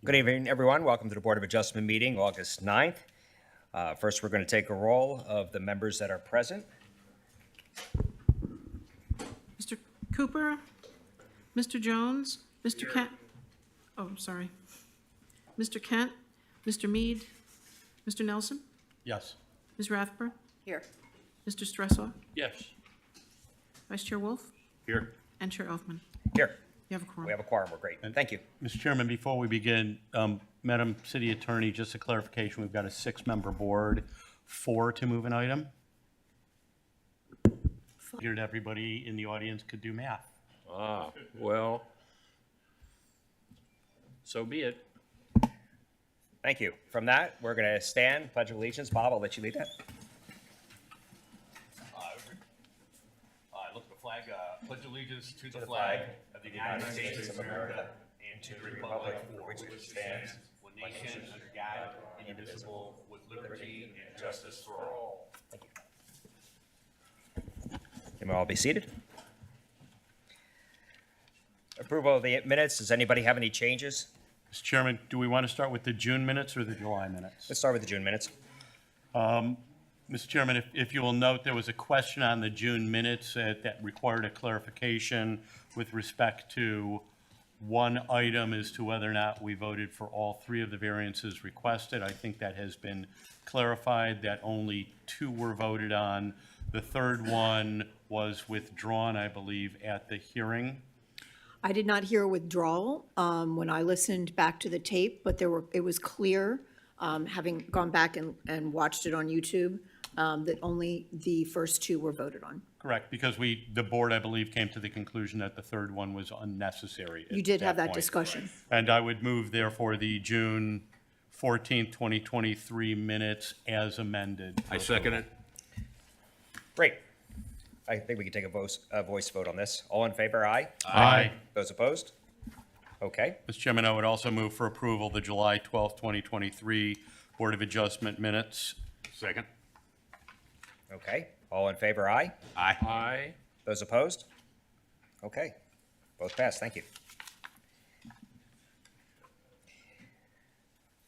Good evening, everyone. Welcome to the Board of Adjustment meeting, August 9th. First, we're going to take a roll of the members that are present. Mr. Cooper, Mr. Jones, Mr. Kent, oh, I'm sorry. Mr. Kent, Mr. Mead, Mr. Nelson, Yes. Ms. Rathburn, Here. Mr. Stressor, Yes. Vice Chair Wolf, Here. and Chair Elfman. Here, You have a quorum. we have a quorum. We're great. Thank you. Mr. Chairman, before we begin, Madam City Attorney, just a clarification, we've got a 6-member board, 4 to move an item. Figured everybody in the audience could do math. Ah, well, so be it. Thank you. From that, we're going to stand, pledge allegiance. Bob, I'll let you lead that. I look at the flag, pledge allegiance to the flag of the United States of America and to the republic for which it stands, one nation under God, indivisible, with liberty and justice for all. You may all be seated. Approval of the minutes. Does anybody have any changes? Mr. Chairman, do we want to start with the June minutes or the July minutes? Let's start with the June minutes. Mr. Chairman, if you will note, there was a question on the June minutes that required a clarification with respect to one item as to whether or not we voted for all 3 of the variances requested. I think that has been clarified, that only 2 were voted on. The third one was withdrawn, I believe, at the hearing. I did not hear a withdrawal when I listened back to the tape, but it was clear, having gone back and watched it on YouTube, that only the first 2 were voted on. Correct, because the board, I believe, came to the conclusion that the third one was unnecessary. You did have that point. discussion. And I would move, therefore, the June 14th, 2023 minutes as amended. I second it. Great. I think we can take a voice vote on this. All in favor, aye? Aye. Those opposed? Okay. Mr. Chairman, I would also move for approval the July 12th, 2023 Board of Adjustment minutes. Second. Okay. All in favor, aye? Aye. Those opposed? Okay. Both passed. Thank you.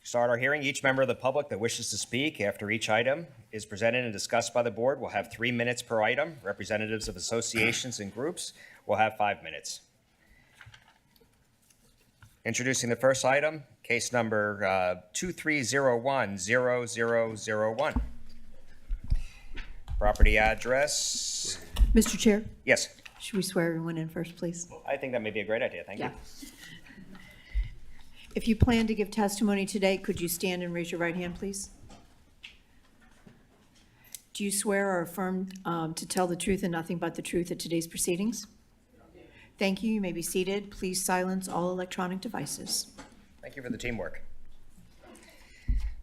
Start our hearing. Each member of the public that wishes to speak after each item is presented and discussed by the board will have 3 minutes per item. Representatives of associations and groups will have 5 minutes. Introducing the first item, case number 2301-0001. Property address, Mr. Chair, yes. should we swear everyone in first, please? I think that may be a great idea. Thank you. Yeah. If you plan to give testimony today, could you stand and raise your right hand, please? Do you swear or affirm to tell the truth and nothing but the truth at today's proceedings? Thank you. You may be seated. Please silence all electronic devices. Thank you for the teamwork.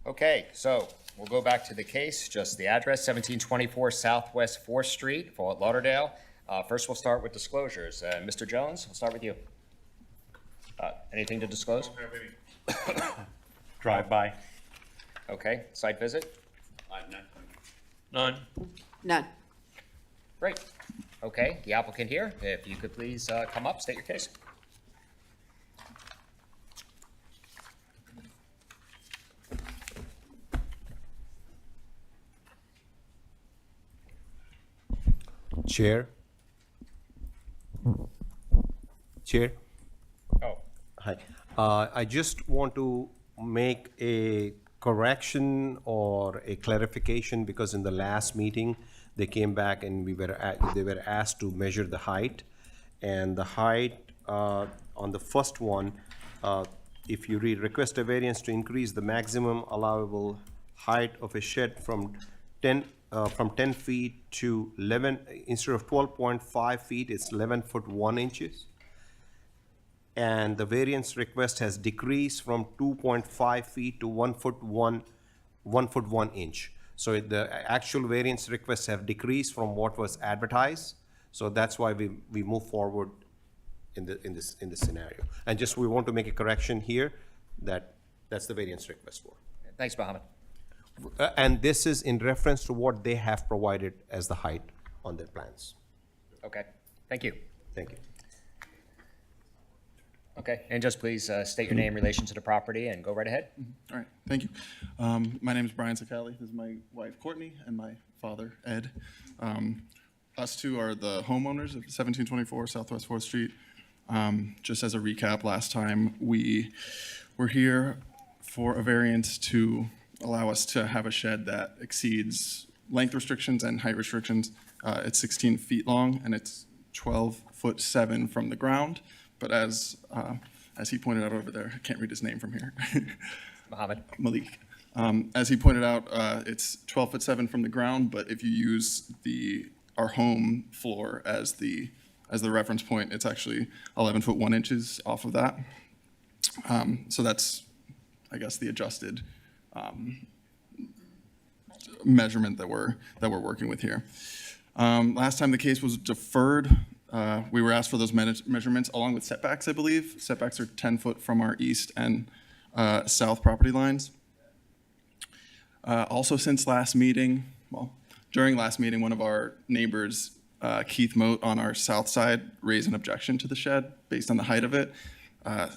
Okay, so we'll go back to the case, just the address, 1724 Southwest 4th Street, Fort Lauderdale. First, we'll start with disclosures. Mr. Jones, I'll start with you. Anything to disclose? Drive-by. Okay, site visit? None. None. Great. Okay, the applicant here, if you could please come up, state your case. Chair. Oh, Hi. I just want to make a correction or a clarification because in the last meeting, they came back and they were asked to measure the height. And the height on the first one, if you read request a variance to increase the maximum allowable height of a shed from 10 feet to 11, instead of 12.5 feet, it's 11 foot 1 inches. And the variance request has decreased from 2.5 feet to 1 foot 1 inch. So the actual variance requests have decreased from what was advertised. So that's why we move forward in this scenario. And just we want to make a correction here that's the variance request for. thanks, Mohammed. And this is in reference to what they have provided as the height on their plans. Okay, thank you. Thank you. Okay, and just please state your name, relation to the property, and go right ahead. All right, thank you. My name is Brian Sakali. This is my wife Courtney and my father Ed. Us two are the homeowners of 1724 Southwest 4th Street. Just as a recap, last time we were here for a variance to allow us to have a shed that exceeds length restrictions and height restrictions. It's 16 feet long and it's 12'7" from the ground. But as he pointed out over there, I can't read his name from here. Mohammed. Malik. As he pointed out, it's 12'7" from the ground, but if you use our home floor as the reference point, it's actually 11'1" off of that. So that's, I guess, the adjusted measurement that we're working with here. Last time the case was deferred, we were asked for those measurements along with setbacks, I believe. Setbacks are 10 foot from our east and south property lines. Also, since last meeting, during last meeting, one of our neighbors, Keith Moat, on our south side, raised an objection to the shed based on the height of it.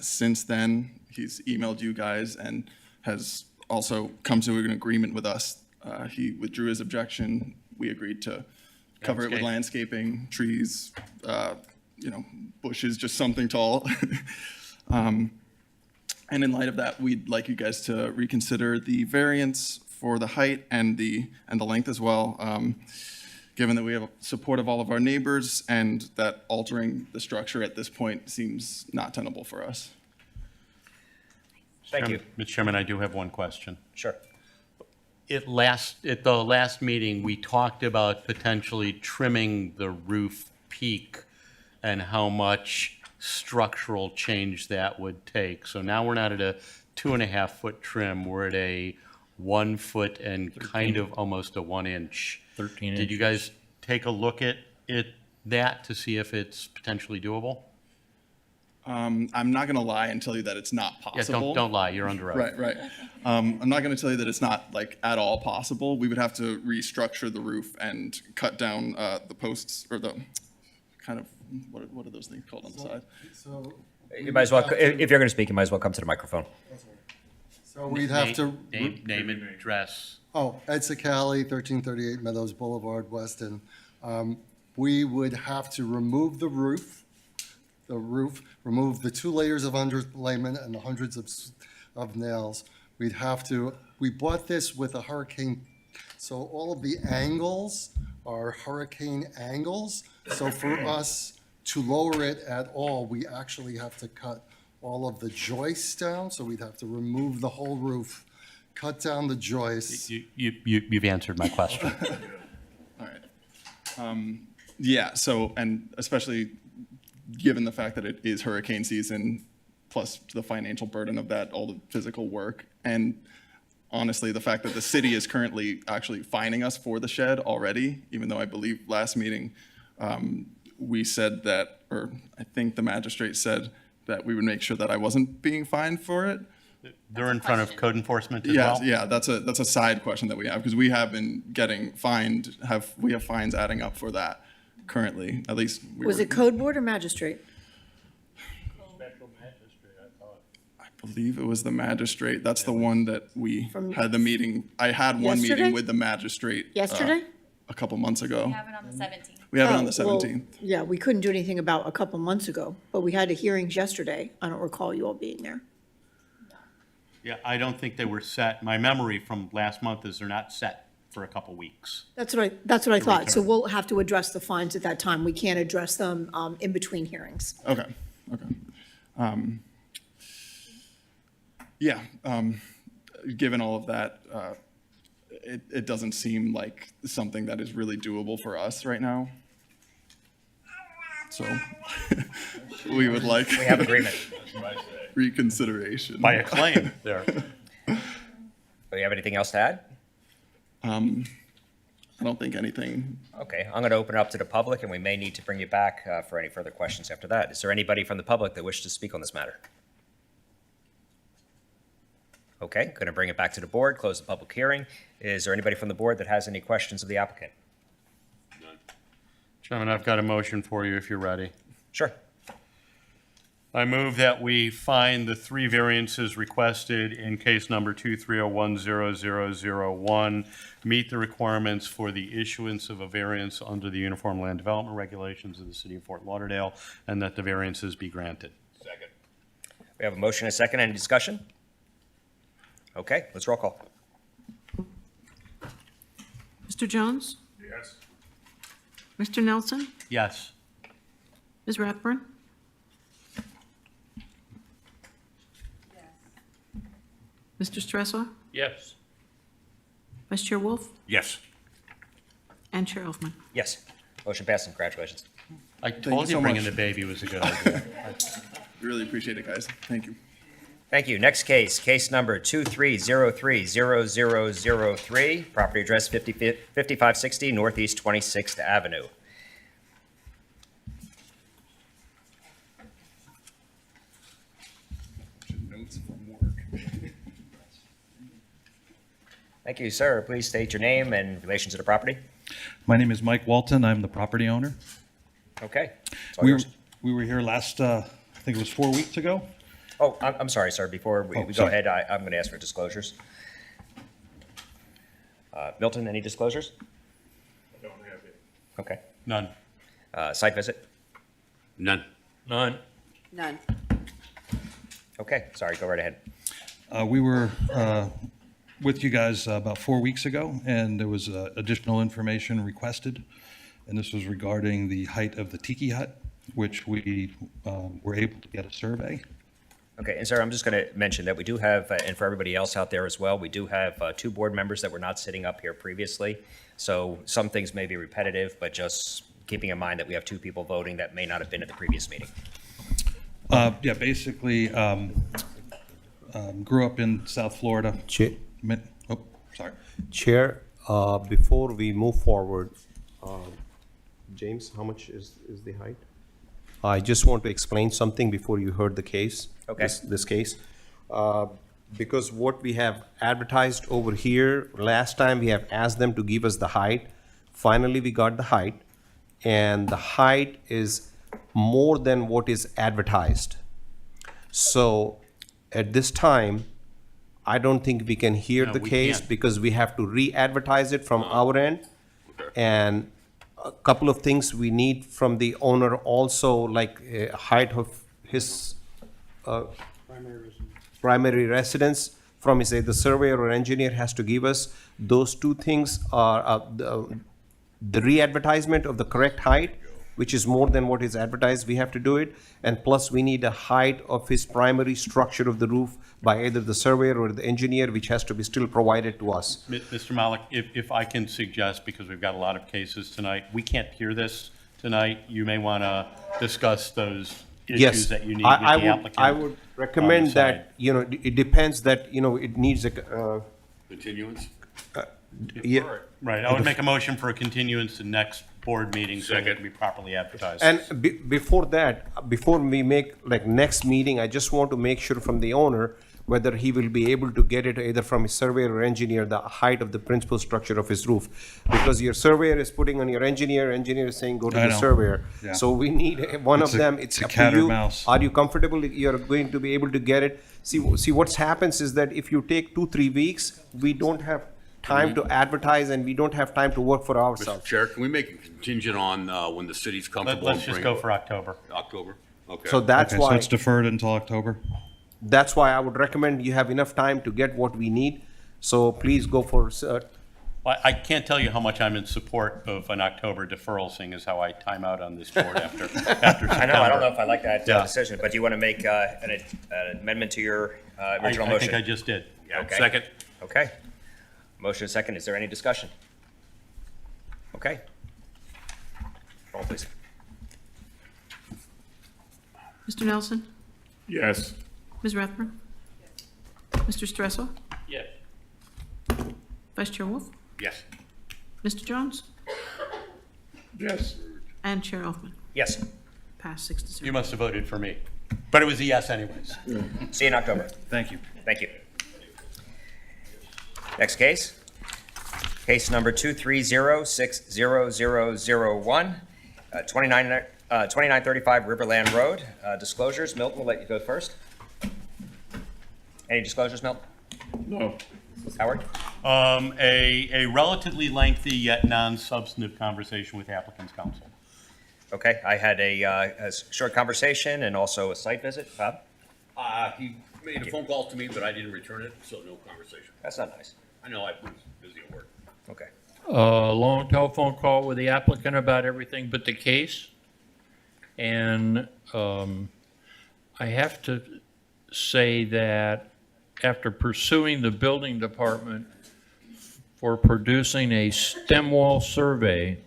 Since then, he's emailed you guys and has also come to an agreement with us. He withdrew his objection. We agreed to cover it with landscaping, trees, bushes, just something tall. And in light of that, we'd like you guys to reconsider the variance for the height and the length as well, given that we have support of all of our neighbors and that altering the structure at this point seems not tenable for us. Thank you. Mr. Chairman, I do have one question. Sure. At the last meeting, we talked about potentially trimming the roof peak and how much structural change that would take. So now we're not at a 2.5 foot trim, we're at a 1 foot and kind of almost a 1 inch. 13 Did you guys take a look at that to see if it's potentially doable? I'm not gonna lie and tell you that it's not Yeah, possible. don't lie, you're under oath. Right. I'm not going to tell you that it's not like at all possible. We would have to restructure the roof and cut down the posts or the kind of what are those things called on the side? So You might as well, if you're going to speak, you might as well come to the microphone. we'd have to, Name and address. Ed Sakali, 1338 Meadows Boulevard, Weston. We would have to remove the roof, remove the 2 layers of underlayment and the hundreds of nails. We bought this with a hurricane, so all of the angles are hurricane angles. So for us to lower it at all, we actually have to cut all of the joists down. So we'd have to remove the whole roof, cut down the joists. You've answered my question. All right. Yeah, so, and especially given the fact that it is hurricane season, plus the financial burden of that, all the physical work, and honestly, the fact that the city is currently actually fining us for the shed already, even though I believe last meeting, we said that, or I think the magistrate said that we would make sure that I wasn't being fined for it. They're in front of code enforcement as well? Yeah, that's a side question that we have, because we have been getting fined, we have fines adding up for that currently, at least. Was it code board or magistrate? I believe it was the magistrate. That's the one that we From- had the meeting. I had one Yesterday? meeting with the magistrate. Yesterday? A couple months ago. We have it on the 17th. We have it on the Oh, well, 17th. Yeah, we couldn't do anything about a couple months ago, but we had hearings yesterday. I don't recall you all being there. Yeah, I don't think they were set. My memory from last month is they're not set for a couple weeks. That's what I thought. So we'll have to address the fines at that time. We can't address them in between hearings. Okay. Yeah, given all of that, it doesn't seem like something that is really doable for us right now. So we would like We have agreement. reconsideration. By acclaim there. Do you have anything else to add? I don't think anything. Okay, I'm going to open it up to the public, and we may need to bring you back for any further questions after that. Is there anybody from the public that wishes to speak on this matter? Okay, going to bring it back to the board, close the public hearing. Is there anybody from the board that has any questions of the applicant? Chairman, I've got a motion for you if you're ready. Sure. I move that we find the 3 variances requested in case number 230100001 meet the requirements for the issuance of a variance under the Uniform Land Development Regulations of the City of Fort Lauderdale, and that the variances be granted. Second. We have a motion and a second. Any discussion? Okay, let's roll call. Mr. Jones? Yes. Mr. Nelson? Yes. Ms. Rathburn? Mr. Stressor? Yes. Vice Chair Wolf? Yes. And Chair Elfman. Yes, motion passes. Congratulations. I you told you so bringing much. the baby was a good idea. Really appreciate it, guys. Thank you. Thank you. Next case, case number 23030003, property address 5560 Northeast 26th Avenue. Notes from work. Thank you, sir. Please state your name and relation to the property. My name is Mike Walton. I'm the property owner. Okay. It's all We were, yours. we were here last, I think it was 4 weeks ago. Oh, I'm sorry, sir. Before we Oh, go sorry. ahead, I'm going to ask for disclosures. Milton, any disclosures? I don't have it. Okay. None. Site visit? None. None. None. Okay, sorry, go right ahead. We were with you guys about 4 weeks ago, and there was additional information requested. And this was regarding the height of the tiki hut, which we were able to get a survey. Okay, and sir, I'm just going to mention that we do have, and for everybody else out there as well, we do have 2 board members that were not sitting up here previously. So some things may be repetitive, but just keeping in mind that we have 2 people voting that may not have been at the previous meeting. Yeah, basically, grew up in South Florida. Oh, sorry. Chair, before we move forward, James, how much is the height? I just want to explain something before you heard the case. Okay. This case. Because what we have advertised over here, last time we have asked them to give us the height. Finally, we got the height, and the height is more than what is advertised. So at this time, I don't think we can hear No, the we case can't. because we have to re-advertise it from our end. And a couple of things we need from the owner also, like height of his primary residence from his, the surveyor or engineer has to give us. Those 2 things are the re-advertisement of the correct height, which is more than what is advertised, we have to do it. And plus, we need a height of his primary structure of the roof by either the surveyor or the engineer, which has to be still provided to us. Mr. Malik, if I can suggest, because we've got a lot of cases tonight, we can't hear this tonight. You may want to discuss those Yes, issues that you need with the I applicant. would recommend on the side. that, it depends that, it needs a, Continuance? yeah. Right, I would make a motion for a continuance to next board meeting so that it Second. can be properly advertised. And before that, before we make, like, next meeting, I just want to make sure from the owner whether he will be able to get it either from his surveyor or engineer, the height of the principal structure of his roof. Because your surveyor is putting on your engineer is saying go to I the know. surveyor. Yeah. So we need one of It's a- them, it's it's a up to cat or you. mouse. Are you comfortable, you're going to be able to get it? See, what's happens is that if you take 2-3 weeks, we don't have time to advertise and we don't have time to work for Mr. ourselves. Chair, can we make a contingent on when the city's comfortable? Let's just go for October. October? Okay. So that's Okay, so why. it's deferred until October? That's why I would recommend you have enough time to get what we need. So please go for, I can't tell you how much I'm in support of an October deferral, seeing as how I time out on this board after September. I know, I don't know if I like that Yeah. decision, but do you want to make an amendment to your original I think I motion? just did. Okay. Second? Okay. Motion is second. Is there any discussion? Okay. Roll, please. Mr. Nelson? Yes. Ms. Rathburn? Mr. Stressor? Yes. Vice Chair Wolf? Yes. Mr. Jones? Yes. And Chair Elfman. Yes. Pass 6 to 0. You must have voted for me, but it was a yes anyways. See you in October. Thank you. Thank you. Next case. Case number 2306001, 29 2935 Riverland Road, disclosures. Milton, we'll let you go first. Any disclosures, Milton? No. Howard? A relatively lengthy yet non-substantive conversation with applicant's counsel. Okay, I had a short conversation and also a site visit. Bob? He made a phone call to me, but I didn't return it, so no conversation. That's not nice. I know I was busy at work. Okay. A long telephone call with the applicant about everything but the case. And I have to say that after pursuing the building department for producing a stem wall survey,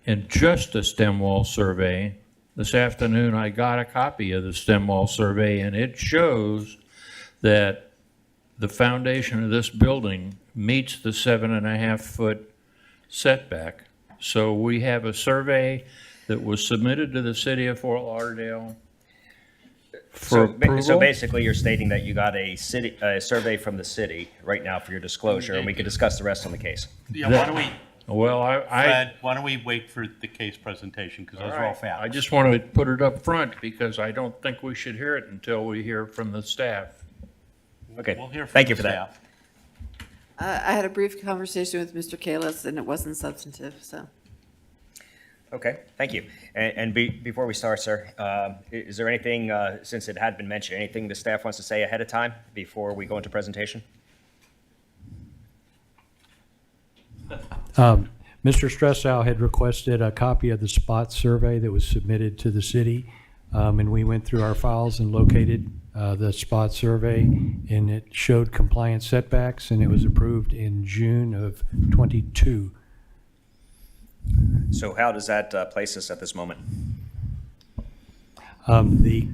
and just a stem wall survey, this afternoon I got a copy of the stem wall survey, and it shows that the foundation of this building meets the 7.5-foot setback. So we have a survey that was submitted to the city of Fort Lauderdale for So approval. basically, you're stating that you got a survey from the city right now for your disclosure, and we can discuss the rest on the case. Yeah, why don't we, Well, Fred, why don't we wait for the case presentation, because those are all facts. I just want to put it up front because I don't think we should hear it until we hear from the staff. Okay, We'll hear from thank you the for that. staff. I had a brief conversation with Mr. Kalis, and it wasn't substantive, so. Okay, thank you. And before we start, sir, is there anything, since it had been mentioned, anything the staff wants to say ahead of time before we go into presentation? Mr. Stressow had requested a copy of the spot survey that was submitted to the city, and we went through our files and located the spot survey, and it showed compliant setbacks, and it was approved in June of '22. So how does that place us at this moment? The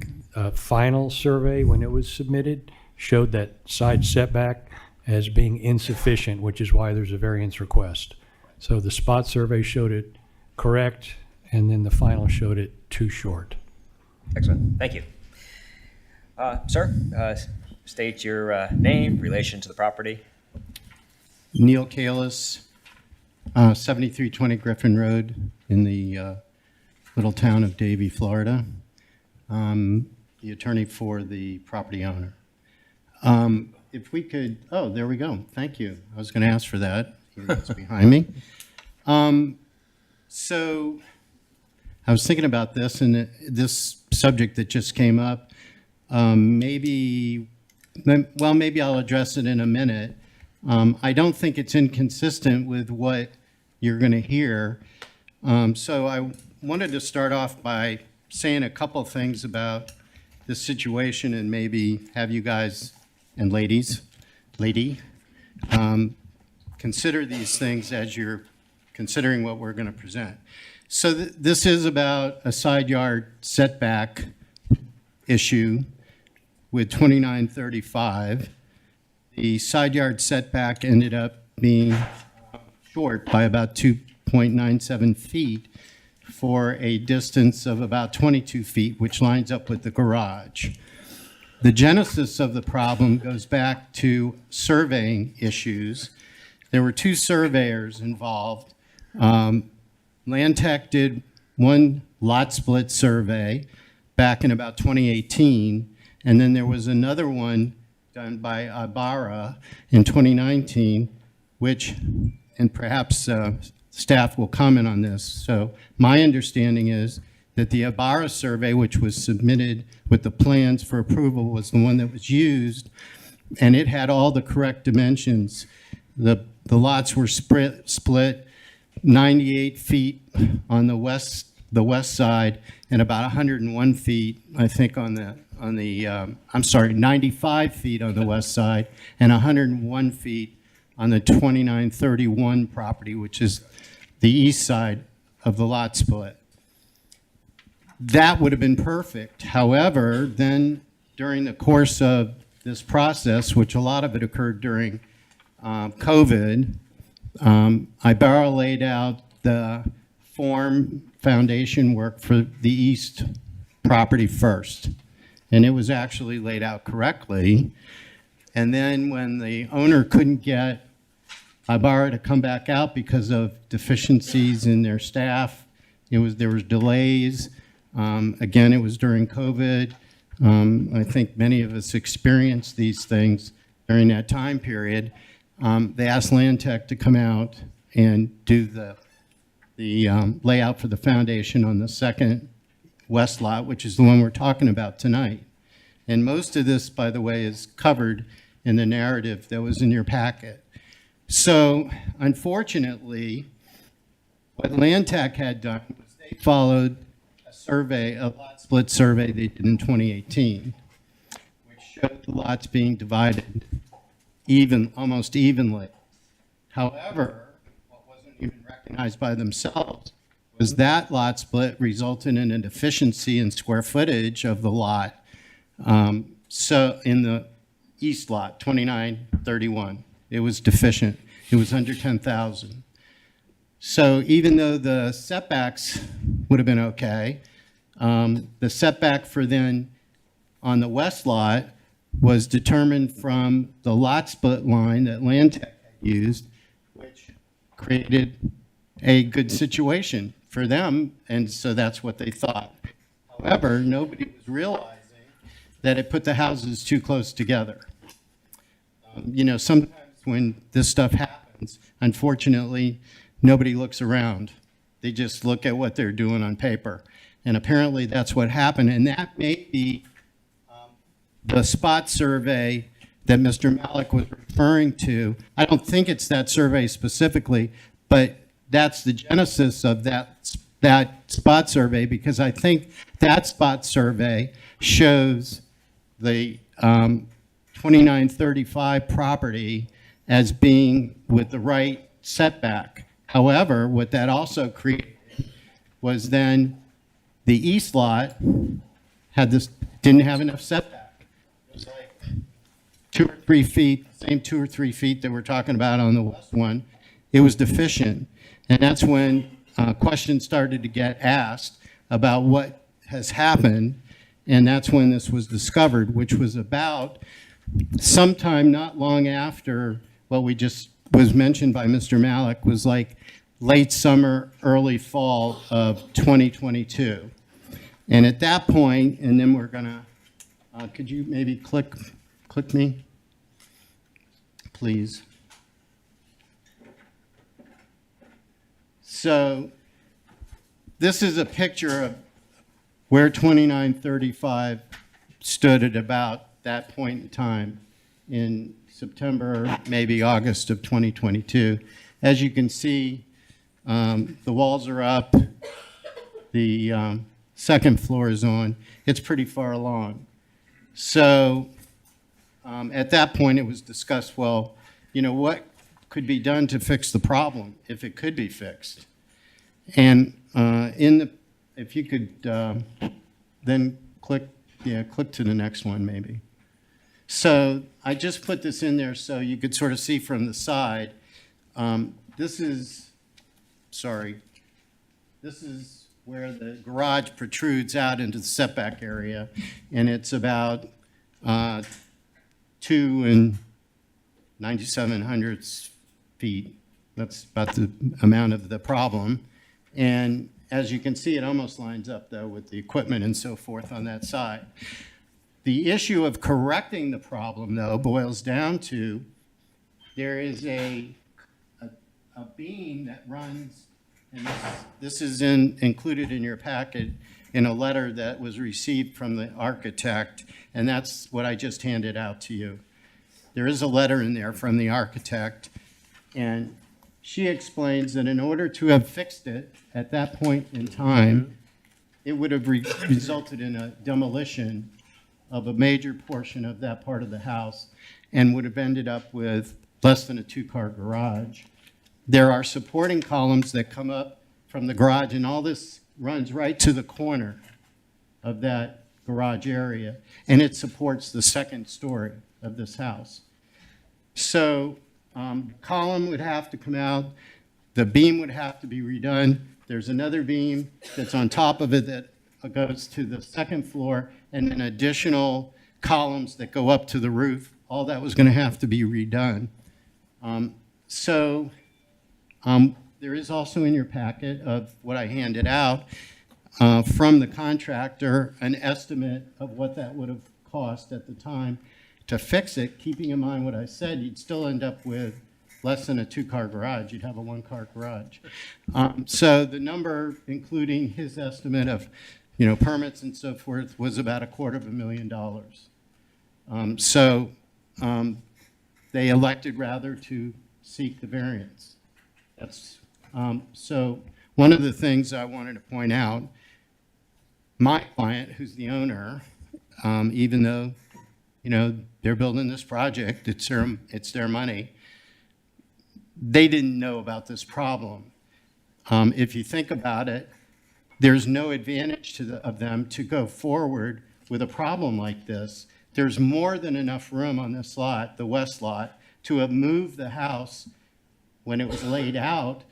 final survey, when it was submitted, showed that side setback as being insufficient, which is why there's a variance request. So the spot survey showed it correct, and then the final showed it too short. Excellent, thank you. Sir, state your name, relation to the property. Neil Kalis, 7320 Griffin Road in the little town of Davie, Florida. The attorney for the property owner. If we could, oh, there we go. Thank you. I was going to ask for that. It's behind me. So I was thinking about this, and this subject that just came up. Maybe I'll address it in a minute. I don't think it's inconsistent with what you're going to hear. So I wanted to start off by saying a couple things about the situation and maybe have you guys and lady, consider these things as you're considering what we're going to present. So this is about a side yard setback issue with 2935. The side yard setback ended up being short by about 2.97 feet for a distance of about 22 feet, which lines up with the garage. The genesis of the problem goes back to surveying issues. There were two surveyors involved. Land Tech did one lot split survey back in about 2018, and then there was another one done by Ibarra in 2019, which, and perhaps staff will comment on this. So my understanding is that the Ibarra survey, which was submitted with the plans for approval, was the one that was used, and it had all the correct dimensions. The lots were split 98 feet on the west side and about 101 feet, I think, on the 95 feet on the west side and 101 feet on the 2931 property, which is the east side of the lot split. That would have been perfect. However, then during the course of this process, which a lot of it occurred during COVID, Ibarra laid out the foundation work for the east property first. And it was actually laid out correctly. And then when the owner couldn't get Ibarra to come back out because of deficiencies in their staff There was delays. Again, it was during COVID. I think many of us experienced these things during that time period. They asked Land Tech to come out and do the layout for the foundation on the second west lot, which is the one we're talking about tonight. And most of this, by the way, is covered in the narrative that was in your packet. So unfortunately, what Land Tech had done was they followed a survey, a lot split survey they did in 2018, which showed the lots being divided almost evenly. However, what wasn't even recognized by themselves was that lot split resulted in a deficiency in square footage of the lot. So in the east lot, 2931, it was deficient. It was under 10,000. So even though the setbacks would have been okay, the setback for then on the west lot was determined from the lot split line that Land Tech had used, which created a good situation for them, and so that's what they thought. However, nobody was realizing that it put the houses too close together. You know, sometimes when this stuff happens, unfortunately, nobody looks around. They just look at what they're doing on paper. And apparently that's what happened. And that may be the spot survey that Mr. Malik was referring to. I don't think it's that survey specifically, but that's the genesis of that spot survey, because I think that spot survey shows the 2935 property as being with the right setback. However, what that also created was then the east lot didn't have enough setback. It was like 2 or 3 feet, same 2 or 3 feet that we're talking about on the west one. It was deficient. And that's when questions started to get asked about what has happened. And that's when this was discovered, which was about sometime not long after what we just was mentioned by Mr. Malik, was like late summer, early fall of 2022. And at that point, and then we're gonna, could you maybe click me, please? So this is a picture of where 2935 stood at about that point in time in September, maybe August of 2022. As you can see, the walls are up, the second floor is on. It's pretty far along. So at that point, it was discussed, well, you know, what could be done to fix the problem, if it could be fixed? And if you could then click to the next one, maybe. So I just put this in there so you could sort of see from the side. This is where the garage protrudes out into the setback area, and it's about 2 97/100 feet. That's about the amount of the problem. And as you can see, it almost lines up, though, with the equipment and so forth on that side. The issue of correcting the problem, though, boils down to there is a beam that runs, and this is included in your packet in a letter that was received from the architect, and that's what I just handed out to you. There is a letter in there from the architect, and she explains that in order to have fixed it at that point in time, it would have resulted in a demolition of a major portion of that part of the house and would have ended up with less than a 2-car garage. There are supporting columns that come up from the garage, and all this runs right to the corner of that garage area, and it supports the second story of this house. So column would have to come out, the beam would have to be redone. There's another beam that's on top of it that goes to the second floor, and then additional columns that go up to the roof. All that was going to have to be redone. there is also in your packet of what I handed out from the contractor, an estimate of what that would have cost at the time to fix it. Keeping in mind what I said, you'd still end up with less than a 2-car garage. You'd have a 1-car garage. So the number, including his estimate of, permits and so forth, was about $250,000. So they elected rather to seek the variance. So one of the things I wanted to point out, my client, who's the owner, even though, they're building this project, it's their money, they didn't know about this problem. If you think about it, there's no advantage of them to go forward with a problem like this. There's more than enough room on this lot, the west lot, to have moved the house when it was laid out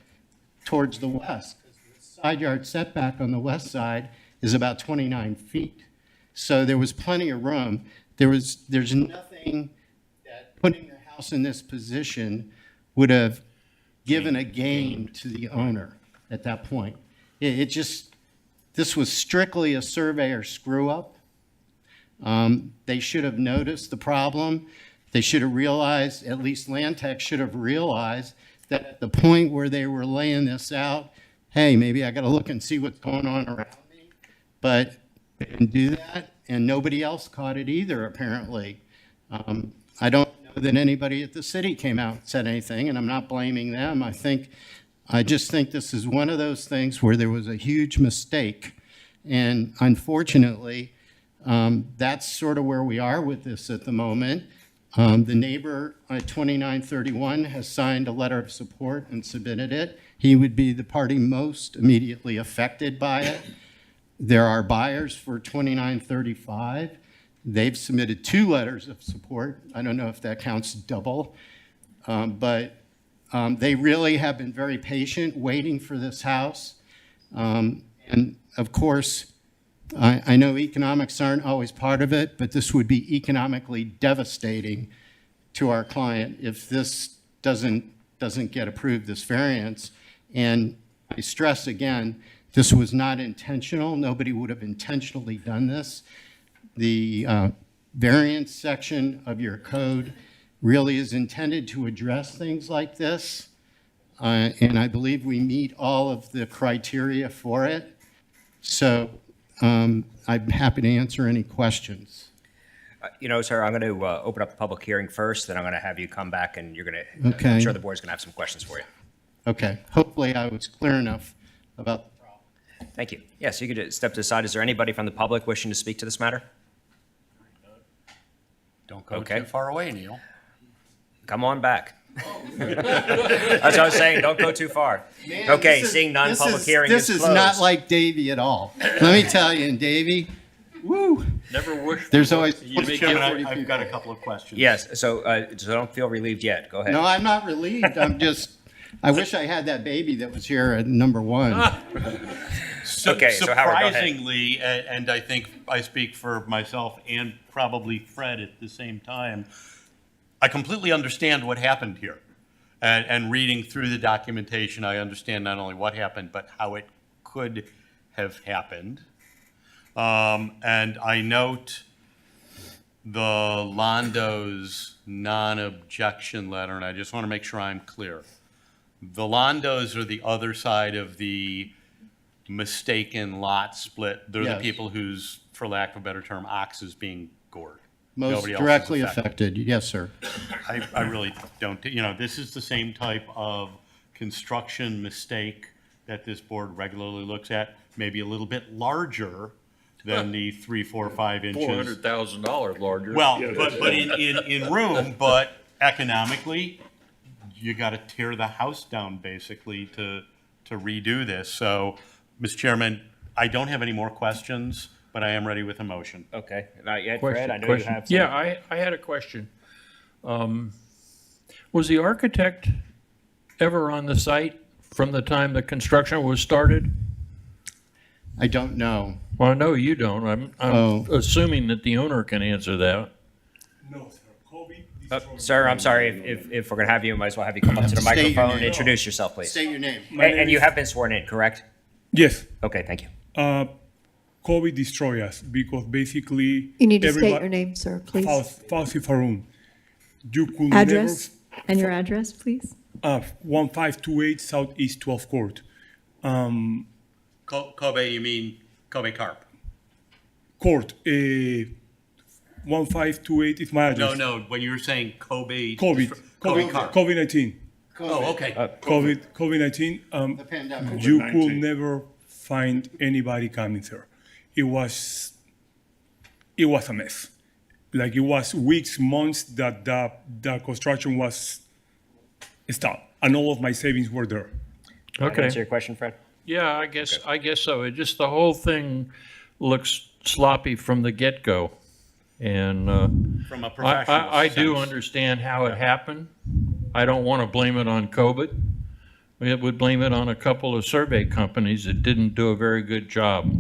towards the west. The side yard setback on the west side is about 29 feet. So there was plenty of room. There's nothing that putting the house in this position would have given a gain to the owner at that point. This was strictly a surveyor screw up. They should have noticed the problem. They should have realized, at least Land Tech should have realized, that at the point where they were laying this out, hey, maybe I got to look and see what's going on around me. But they didn't do that, and nobody else caught it either, apparently. I don't know that anybody at the city came out and said anything, and I'm not blaming them. I just think this is one of those things where there was a huge mistake. And unfortunately, that's sort of where we are with this at the moment. The neighbor at 2931 has signed a letter of support and submitted it. He would be the party most immediately affected by it. There are buyers for 2935. They've submitted 2 letters of support. I don't know if that counts double, but they really have been very patient waiting for this house. And of course, I know economics aren't always part of it, but this would be economically devastating to our client if this doesn't get approved, this variance. And I stress again, this was not intentional. Nobody would have intentionally done this. The variance section of your code really is intended to address things like this. And I believe we meet all of the criteria for it. So I'm happy to answer any questions. Sir, I'm going to open up the public hearing first, then I'm going to have you come back and you're going to, Okay. I'm sure the board's going to have some questions for you. Okay, hopefully I was clear enough about the problem. Thank you. Yes, you could step to the side. Is there anybody from the public wishing to speak to this matter? Don't go Okay. too far away, Neil. Come on back. That's what I was saying. Don't go too far. Man, Okay, this is- seeing none, this public is- hearing This is is closed. not like Davy at all. Let me tell you, and Davy, woo, Never wish. there's always. You make Chairman, it- I've got a couple of questions. Yes, so don't feel relieved yet. Go ahead. No, I'm not relieved. I wish I had that baby that was here at number 1. Okay, so Howard, go ahead. Surprisingly, and I think I speak for myself and probably Fred at the same time, I completely understand what happened here. And reading through the documentation, I understand not only what happened, but how it could have happened. And I note the Londo's non-objection letter, and I just want to make sure I'm clear. The Londos are the other side of the mistaken lot split. They're Yes. the people whose, for lack of a better term, ox is being gored. Most Nobody else is directly affected, yes, sir. I really don't, this is the same type of construction mistake that this board regularly looks at, maybe a little bit larger than the 3, 4, 5 inches. $400,000 larger. Well, but in room, but economically, you got to tear the house down basically to redo this. So, Mr. Chairman, I don't have any more questions, but I am ready with a motion. Okay, not yet, Fred. I know you Question. have some. Yeah, I had a question. Was the architect ever on the site from the time the construction was started? I don't know. Well, I know you don't. I'm Oh. assuming that the owner can answer that. No, sir. Kobe, Sir, I'm sorry, if we're gonna have you, might as well have you come up to the State your microphone, name. introduce yourself, please. State your name. And you have been sworn in, correct? Yes. Okay, thank you. COVID destroy us because basically. You need to state everybody- your name, sir, please. Fauci Faroon. You could Address and your address, please. never, 1528 Southeast 12th Court. Kobe, you mean Kobe Carp? Court, 1528 is my address. No, when you were saying Kobe. COVID, Carp. COVID-19. Oh, okay. COVID-19, The pandemic. you could never find anybody coming there. It was a mess. Like it was weeks, months that the construction was stopped, and all of my savings were there. Can I Okay. answer your question, Fred? Yeah, I guess so. It just, the whole thing looks sloppy from the get-go. And From a professional I do sense. understand how it happened. I don't want to blame it on COVID. We would blame it on a couple of survey companies that didn't do a very good job.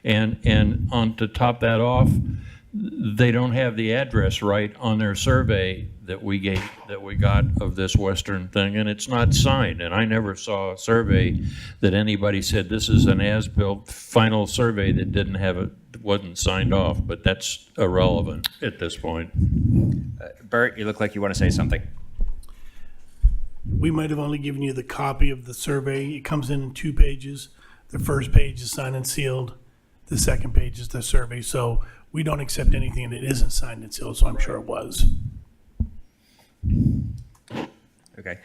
And on to top that off, they don't have the address right on their survey that we got of this western thing, and it's not signed. And I never saw a survey that anybody said this is an as-built final survey that didn't have it, wasn't signed off, but that's irrelevant at this point. Bert, you look like you want to say something. We might have only given you the copy of the survey. It comes in 2 pages. The first page is signed and sealed. The second page is the survey. So we don't accept anything that isn't signed and sealed, so I'm sure it was. Okay.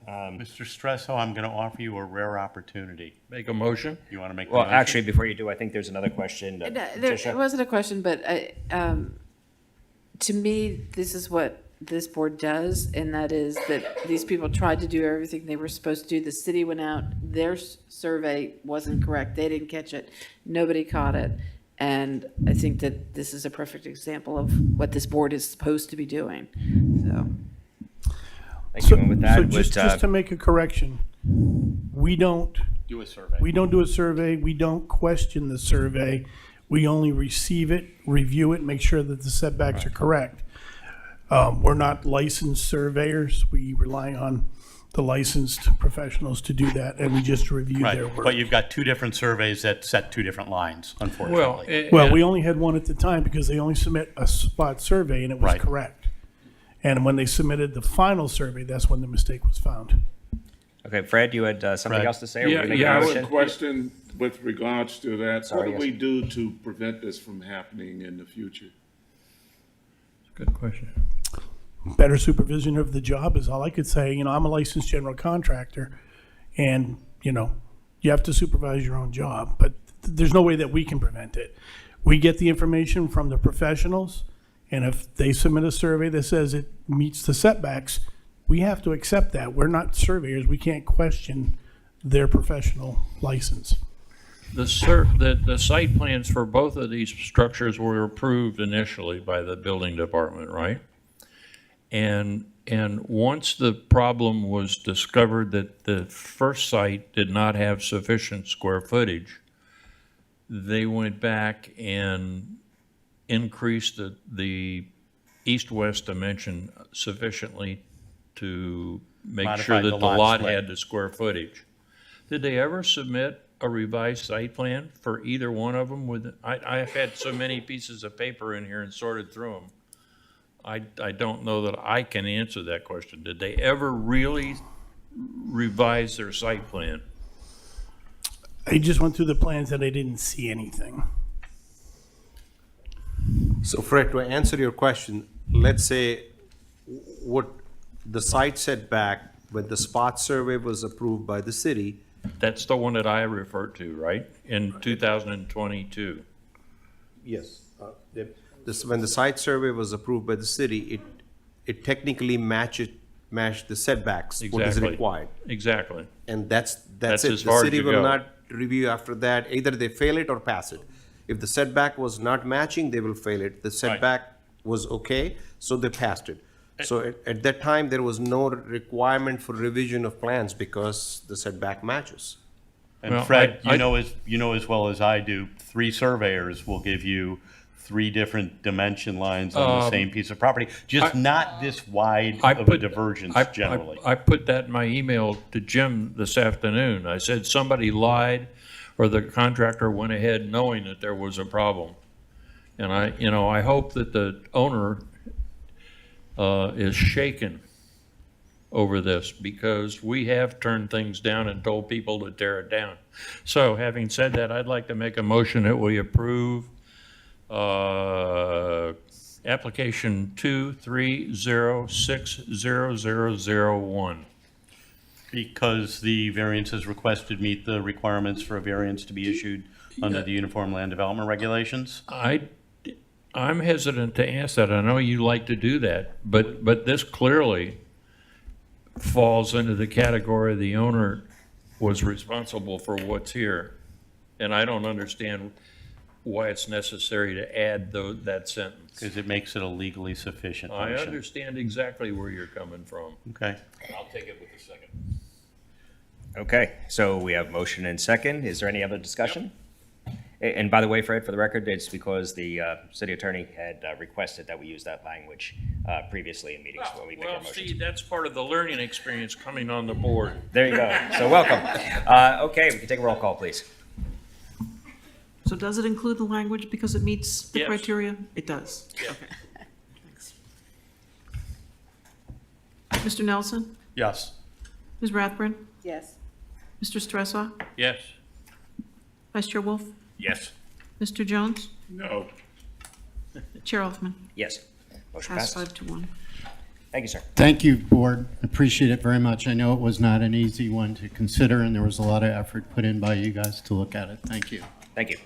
Mr. Stresso, I'm going to offer you a rare opportunity. Make a motion? You want to make the Well, motion? actually, before you do, I think there's another question. It wasn't a question, but to me, this is what this board does, and that is that these people tried to do everything they were supposed to do. The city went out, their survey wasn't correct, they didn't catch it, nobody caught it. And I think that this is a perfect example of what this board is supposed to be doing, so. Thank you. And with that, So would, just to make a correction, we don't Do a survey. do a survey, we don't question the survey. We only receive it, review it, make sure that the setbacks are correct. We're not licensed surveyors. We rely on the licensed professionals to do that, and we just review their Right, work. but you've got two different surveys that set two different lines, unfortunately. Well, we only had one at the time because they only submit a spot survey and it was Right. correct. And when they submitted the final survey, that's when the mistake was found. okay, Fred, you had something Fred. else to say? Or were Yeah, you making yeah, a I I would- motion? have a question with regards to that. Sorry, What do yes. we do to prevent this from happening in the future? Good question. Better supervision of the job is all I could say. You know, I'm a licensed general contractor and, you know, you have to supervise your own job, but there's no way that we can prevent it. We get the information from the professionals, and if they submit a survey that says it meets the setbacks, we have to accept that. We're not surveyors. We can't question their professional license. The site plans for both of these structures were approved initially by the building department, right? And once the problem was discovered that the first site did not have sufficient square footage, they went back and increased the east-west dimension sufficiently to make sure Modified that the the lot lot split. had the square footage. Did they ever submit a revised site plan for either one of them? I've had so many pieces of paper in here and sorted through them. I don't know that I can answer that question. Did they ever really revise their site plan? I just went through the plans and I didn't see anything. So Fred, to answer your question, let's say what the site setback, when the spot survey was approved by the city, That's the one that I referred to, right? In 2022. yes, when the site survey was approved by the city, it technically matched the setbacks, what is Exactly. required. Exactly. And that's That's it. as The far as city you will go. not review after that. Either they fail it or pass it. If the setback was not matching, they will fail it. The setback was okay, so they passed it. So at that time, there was no requirement for revision of plans because the setback matches. And Well, Fred, I- you know as well as I do, 3 surveyors will give you 3 different dimension lines on the same piece of property, just not this wide of a divergence generally. I put that in my email to Jim this afternoon. I said somebody lied or the contractor went ahead knowing that there was a problem. And I hope that the owner is shaken over this, because we have turned things down and told people to tear it down. So having said that, I'd like to make a motion that we approve application 230600001. Because the variances requested meet the requirements for a variance to be issued under the Uniform Land Development Regulations? I'm hesitant to ask that. I know you like to do that, but this clearly falls into the category the owner was responsible for what's here. And I don't understand why it's necessary to add that sentence. Because it makes it a legally sufficient I motion. understand exactly where you're coming from. Okay. I'll take it with a second. Okay, so we have motion and second. Is there any other discussion? And by the way, Fred, for the record, it's because the city attorney had requested that we use that language previously in meetings when we make our Well, motions. see, that's part of the learning experience coming on the board. There you go. So welcome. Okay, we can take a roll call, please. So does it include the language because it meets the Yes. criteria? It does. Yeah. Okay. Thanks. Mr. Nelson? Yes. Ms. Rathburn? Yes. Mr. Stressa? Yes. Vice Chair Wolf? Yes. Mr. Jones? No. Chair Elfman? Yes. Motion Pass passes. 5-1. Thank you, sir. Thank you, Board. Appreciate it very much. I know it was not an easy one to consider, and there was a lot of effort put in by you guys to look at it. Thank you. Thank you.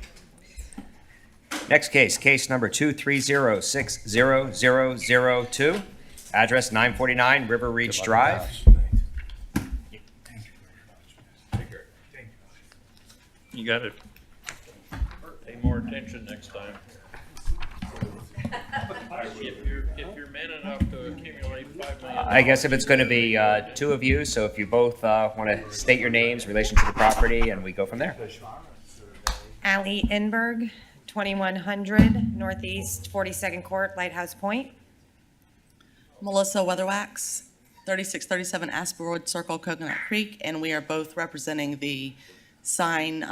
Next case, case number 230600002, address 949 River Reach Drive. You got to pay more attention next time. If you're man enough to accumulate $5 million. I guess if it's going to be 2 of you, so if you both want to state your names, relation to the property, and we go from there. Ali Enberg, 2100 Northeast 42nd Court, Lighthouse Point. Melissa Weatherwax, 3637 Asteroid Circle, Coconut Creek, and we are both representing the sign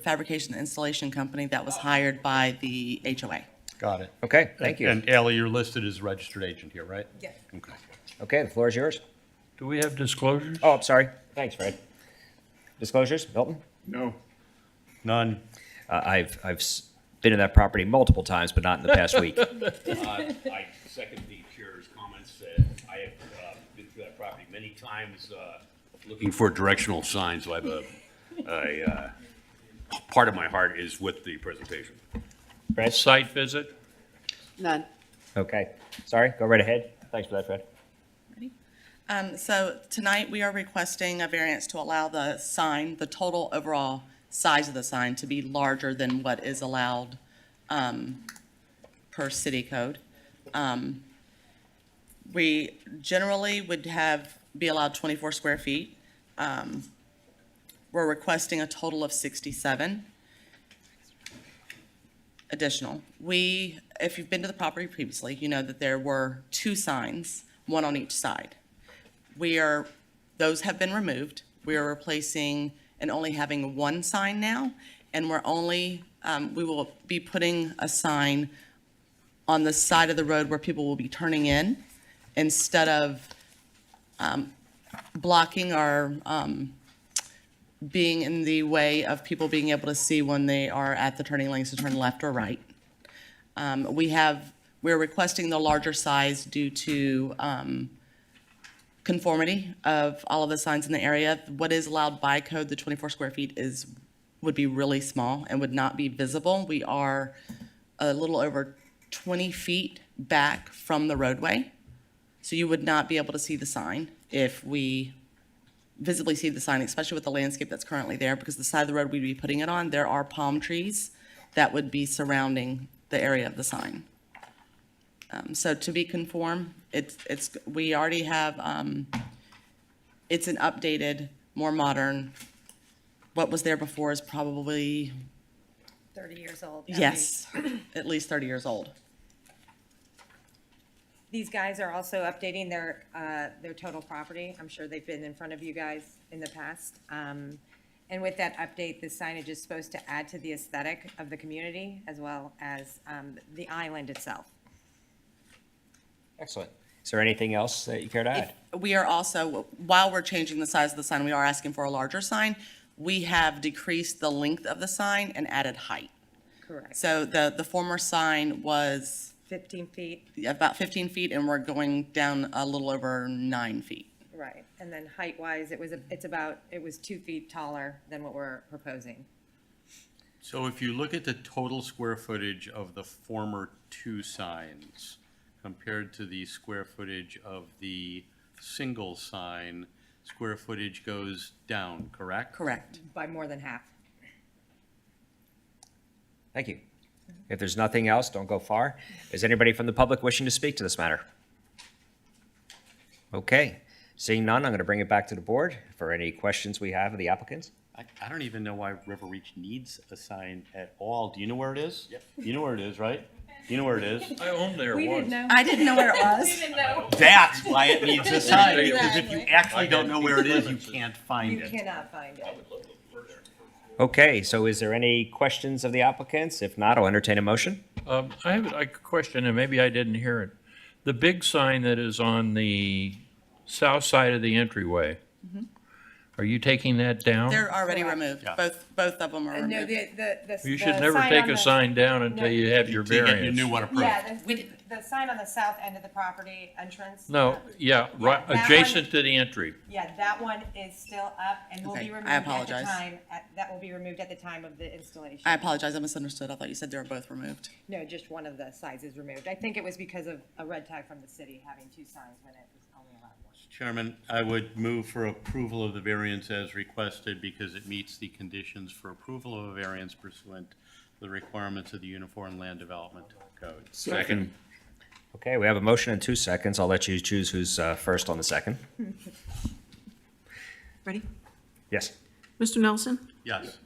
fabrication installation company that was hired by the HOA. Got it. Okay, thank you. And Ellie, you're listed as a registered agent here, right? Yes. Okay. Okay, the floor is yours. Do we have disclosures? Oh, I'm sorry. Thanks, Fred. Disclosures, Milton? No. None. I've been in that property multiple times, but not in the past week. I second the chair's comments. I have been through that property many times, looking for directional signs. So I have a part of my heart is with the presentation. Fred? Site visit? None. Okay. Sorry, go right ahead. Thanks for that, Fred. So tonight we are requesting a variance to allow the sign, the total overall size of the sign, to be larger than what is allowed per city code. We generally would be allowed 24 square feet. We're requesting a total of 67 additional. If you've been to the property previously, you know that there were 2 signs, one on each side. Those have been removed. We are replacing and only having 1 sign now, and we will be putting a sign on the side of the road where people will be turning in, instead of blocking or being in the way of people being able to see when they are at the turning lanes to turn left or right. We're requesting the larger size due to conformity of all of the signs in the area. What is allowed by code, the 24 square feet, would be really small and would not be visible. We are a little over 20 feet back from the roadway, so you would not be able to see the sign if we visibly see the sign, especially with the landscape that's currently there, because the side of the road we'd be putting it on, there are palm trees that would be surrounding the area of the sign. So to be conform, we already have, it's an updated, more modern. What was there before is probably 30 years old. at Yes, least. at least 30 years old. These guys are also updating their total property. I'm sure they've been in front of you guys in the past. And with that update, the signage is supposed to add to the aesthetic of the community as well as the island itself. Excellent. Is there anything else that you care to add? We are also, while we're changing the size of the sign, we are asking for a larger sign. We have decreased the length of the sign and added height. Correct. So the former sign was 15 feet, about 15 feet, and we're going down a little over 9 feet. right. And then height-wise, it was 2 feet taller than what we're proposing. So if you look at the total square footage of the former two signs compared to the square footage of the single sign, square footage goes down, correct? Correct. By more than half. Thank you. If there's nothing else, don't go far. Is anybody from the public wishing to speak to this matter? Okay, seeing none, I'm going to bring it back to the board for any questions we have of the applicants. I don't even know why River Reach needs a sign at all. Do you know where it is? Yep. You know where it is, right? You know where it is? I owned there once. I didn't know where it was. That's why it needs a sign, because if you actually don't know where it is, you can't find You it. cannot find it. Okay, so is there any questions of the applicants? If not, I'll entertain a motion. I have a question, and maybe I didn't hear it. The big sign that is on the south side of the entryway, are you taking that down? They're already Correct. removed. Yeah. Both of them are No, removed. You should never take a sign down until you have your To get your variance. new one approved. Yeah, the sign on the south end of the property entrance. No, yeah, right, that one- adjacent to the entry. Yeah, that one is still up and will Okay, be I removed at the apologize. time, that will be removed at the time of the installation. I apologize, I misunderstood. I thought you said they were both removed. No, just one of the signs is removed. I think it was because of a red tag from the city having two signs when it was only allowed one. Chairman, I would move for approval of the variance as requested because it meets the conditions for approval of a variance pursuant to the requirements of the Uniform Land Development Code. Second. Okay, we have a motion in 2 seconds. I'll let you choose who's first on the second. Ready? Yes. Mr. Nelson? Yes.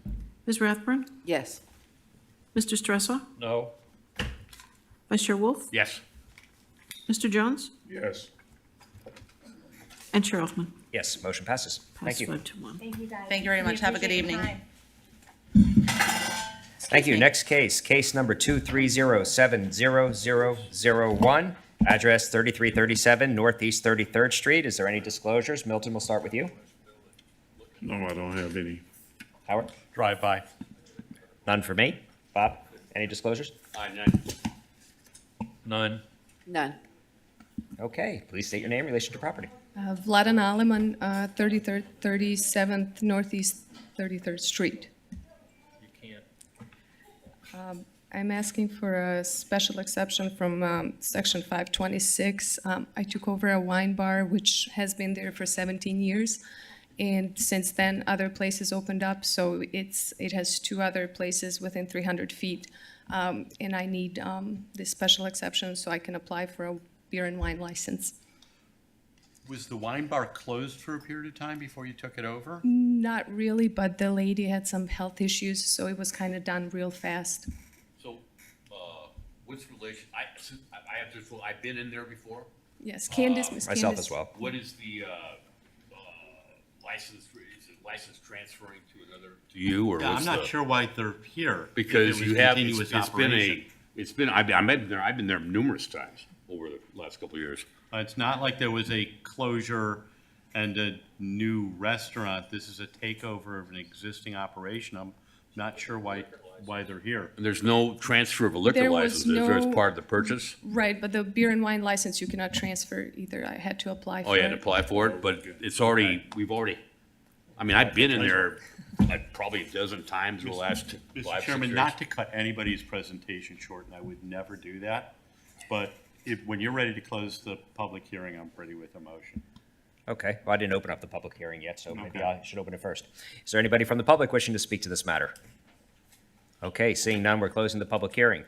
Ms. Rathburn? Yes. Mr. Stressa? No. Vice Chair Wolf? Yes. Mr. Jones? Yes. And Chair Elfman? Yes, motion passes. Thank Pass you. 5-1. Thank you, guys. Thank you very much. Have a good evening. Thank you. Next case, case number 230700001, address 3337 Northeast 33rd Street. Is there any disclosures? Milton, we'll start with you. No, I don't have any. Howard? Drive by. None for me. Bob, any disclosures? None. None. Okay, please state your name, relation to property. Vladan Aleman, 33rd, 37th Northeast 33rd Street. You can't. I'm asking for a special exception from Section 526. I took over a wine bar which has been there for 17 years. And since then, other places opened up, so it has 2 other places within 300 feet. And I need this special exception so I can apply for a beer and wine license. Was the wine bar closed for a period of time before you took it over? Not really, but the lady had some health issues, so it was kind of done real fast. So, what's relation, I have to, I've been in there before. Yes, Candace, Miss Candace. Myself as well. What is the, license, is it license transferring to another, to you, or Yeah, what's I'm the? not sure why they're here. if Because it was you have, continuous it's been operation. I've been there numerous times over the last couple of years. It's not like there was a closure and a new restaurant. This is a takeover of an existing operation. I'm not sure why they're here. And there's no transfer of a liquor There was license, is there, as no- part of the purchase? Right, but the beer and wine license you cannot transfer either. I had to apply for Oh, it. you had to apply for it, but it's already, I mean, I've been in there probably a dozen times in the last Mr. 5, 6 Chairman, years. not to cut anybody's presentation short, and I would never do that, but when you're ready to close the public hearing, I'm ready with a motion. Okay, well, I didn't open up the public hearing yet, so maybe Okay. I should open it first. Is there anybody from the public wishing to speak to this matter? Okay, seeing none, we're closing the public hearing.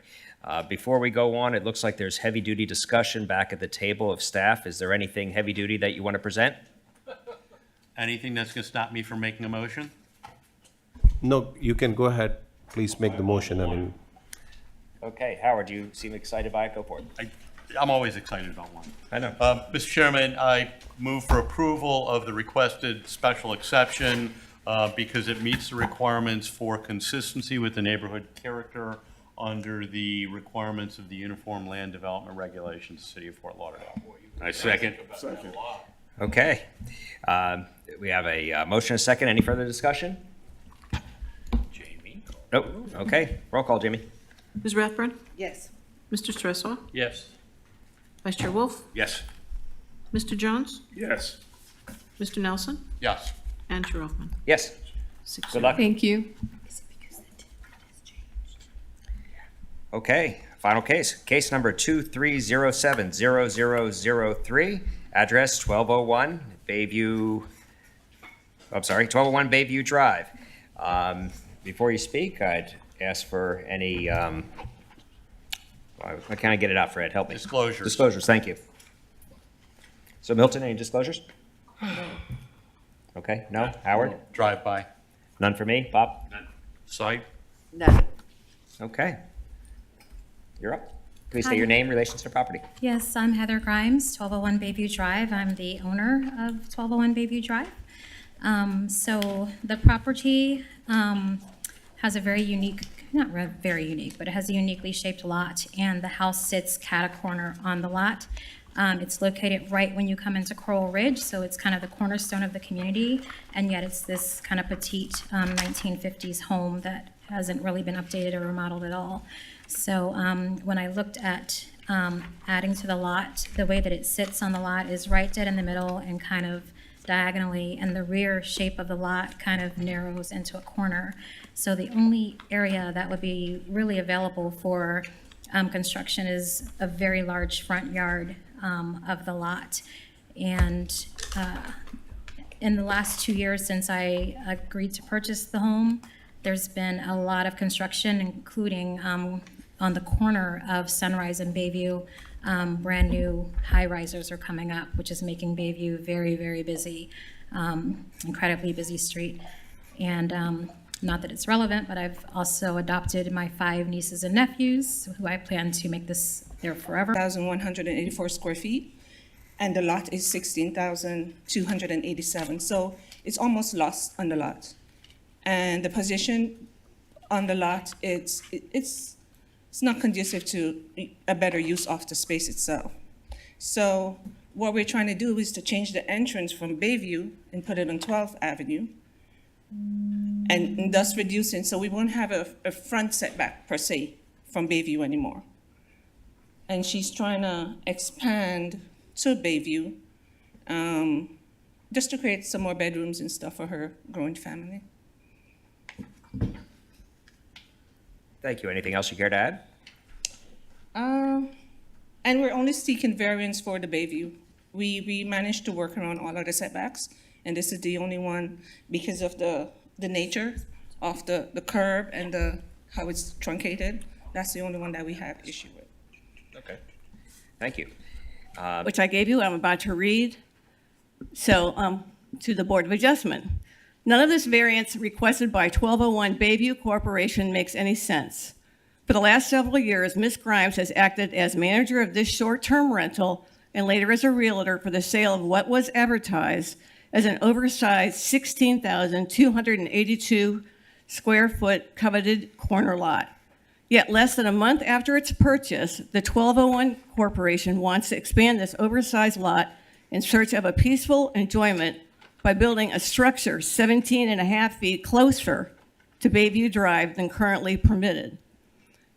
Before we go on, it looks like there's heavy-duty discussion back at the table of staff. Is there anything heavy-duty that you want to present? Anything that's gonna stop me from making a motion? No, you can go ahead. please make the motion, I mean. Okay, Howard, you seem excited by it, go for it. I'm always excited about one. I know. Mr. Chairman, I move for approval of the requested special exception because it meets the requirements for consistency with the neighborhood character under the requirements of the Uniform Land Development Regulations, City of Fort Lauderdale. I second. Okay. We have a motion and a second. Any further discussion? Jamie? Nope. Okay. Roll call, Jamie. Ms. Rathburn? Yes. Mr. Stresslaw? Yes. Vice Chair Wolf? Yes. Mr. Jones? Yes. Mr. Nelson? Yes. And Chair Elfman? Yes. Six Good luck. Thank you. Okay, final case. Case number 23070003, address 1201 1201 Bayview Drive. Before you speak, I'd ask for any, why can't I get it out, Fred? Help me. Disclosures. Disclosures, thank you. So Milton, any disclosures? Okay, no? Howard? Drive-by. None for me? Bob? Site? No. Okay. You're up. Please state your name, relation to the property. Yes, I'm Heather Grimes, 1201 Bayview Drive. I'm the owner of 1201 Bayview Drive. So the property has a very unique, very unique, but it has a uniquely shaped lot, and the house sits cat-a-corner on the lot. It's located right when you come into Coral Ridge, so it's kind of the cornerstone of the community, and yet it's this kind of petite 1950s home that hasn't really been updated or remodeled at all. So when I looked at adding to the lot, the way that it sits on the lot is right dead in the middle and kind of diagonally, and the rear shape of the lot kind of narrows into a corner. So the only area that would be really available for construction is a very large front yard of the lot. And in the last 2 years since I agreed to purchase the home, there's been a lot of construction, including on the corner of Sunrise and Bayview. Brand new high risers are coming up, which is making Bayview very, very busy, incredibly busy street. And not that it's relevant, but I've also adopted my 5 nieces and nephews, who I plan to make this there forever. 1,184 square feet, and the lot is 16,287. So it's almost lost on the lot. And the position on the lot, it's not conducive to a better use of the space itself. So what we're trying to do is to change the entrance from Bayview and put it on 12th Avenue, and thus reducing, so we won't have a front setback per se from Bayview anymore. And she's trying to expand to Bayview, just to create some more bedrooms and stuff for her growing family. Thank you. Anything else you care to add? And we're only seeking variance for the Bayview. We managed to work around all of the setbacks, and this is the only one because of the nature of the curb and how it's truncated. That's the only one that we have issue with. Okay. Thank you. Which I gave you, I'm about to read. So, to the Board of Adjustment. None of this variance requested by 1201 Bayview Corporation makes any sense. For the last several years, Ms. Grimes has acted as manager of this short-term rental and later as a realtor for the sale of what was advertised as an oversized 16,282 square foot coveted corner lot. Yet less than a month after its purchase, the 1201 Corporation wants to expand this oversized lot in search of a peaceful enjoyment by building a structure 17 and a half feet closer to Bayview Drive than currently permitted.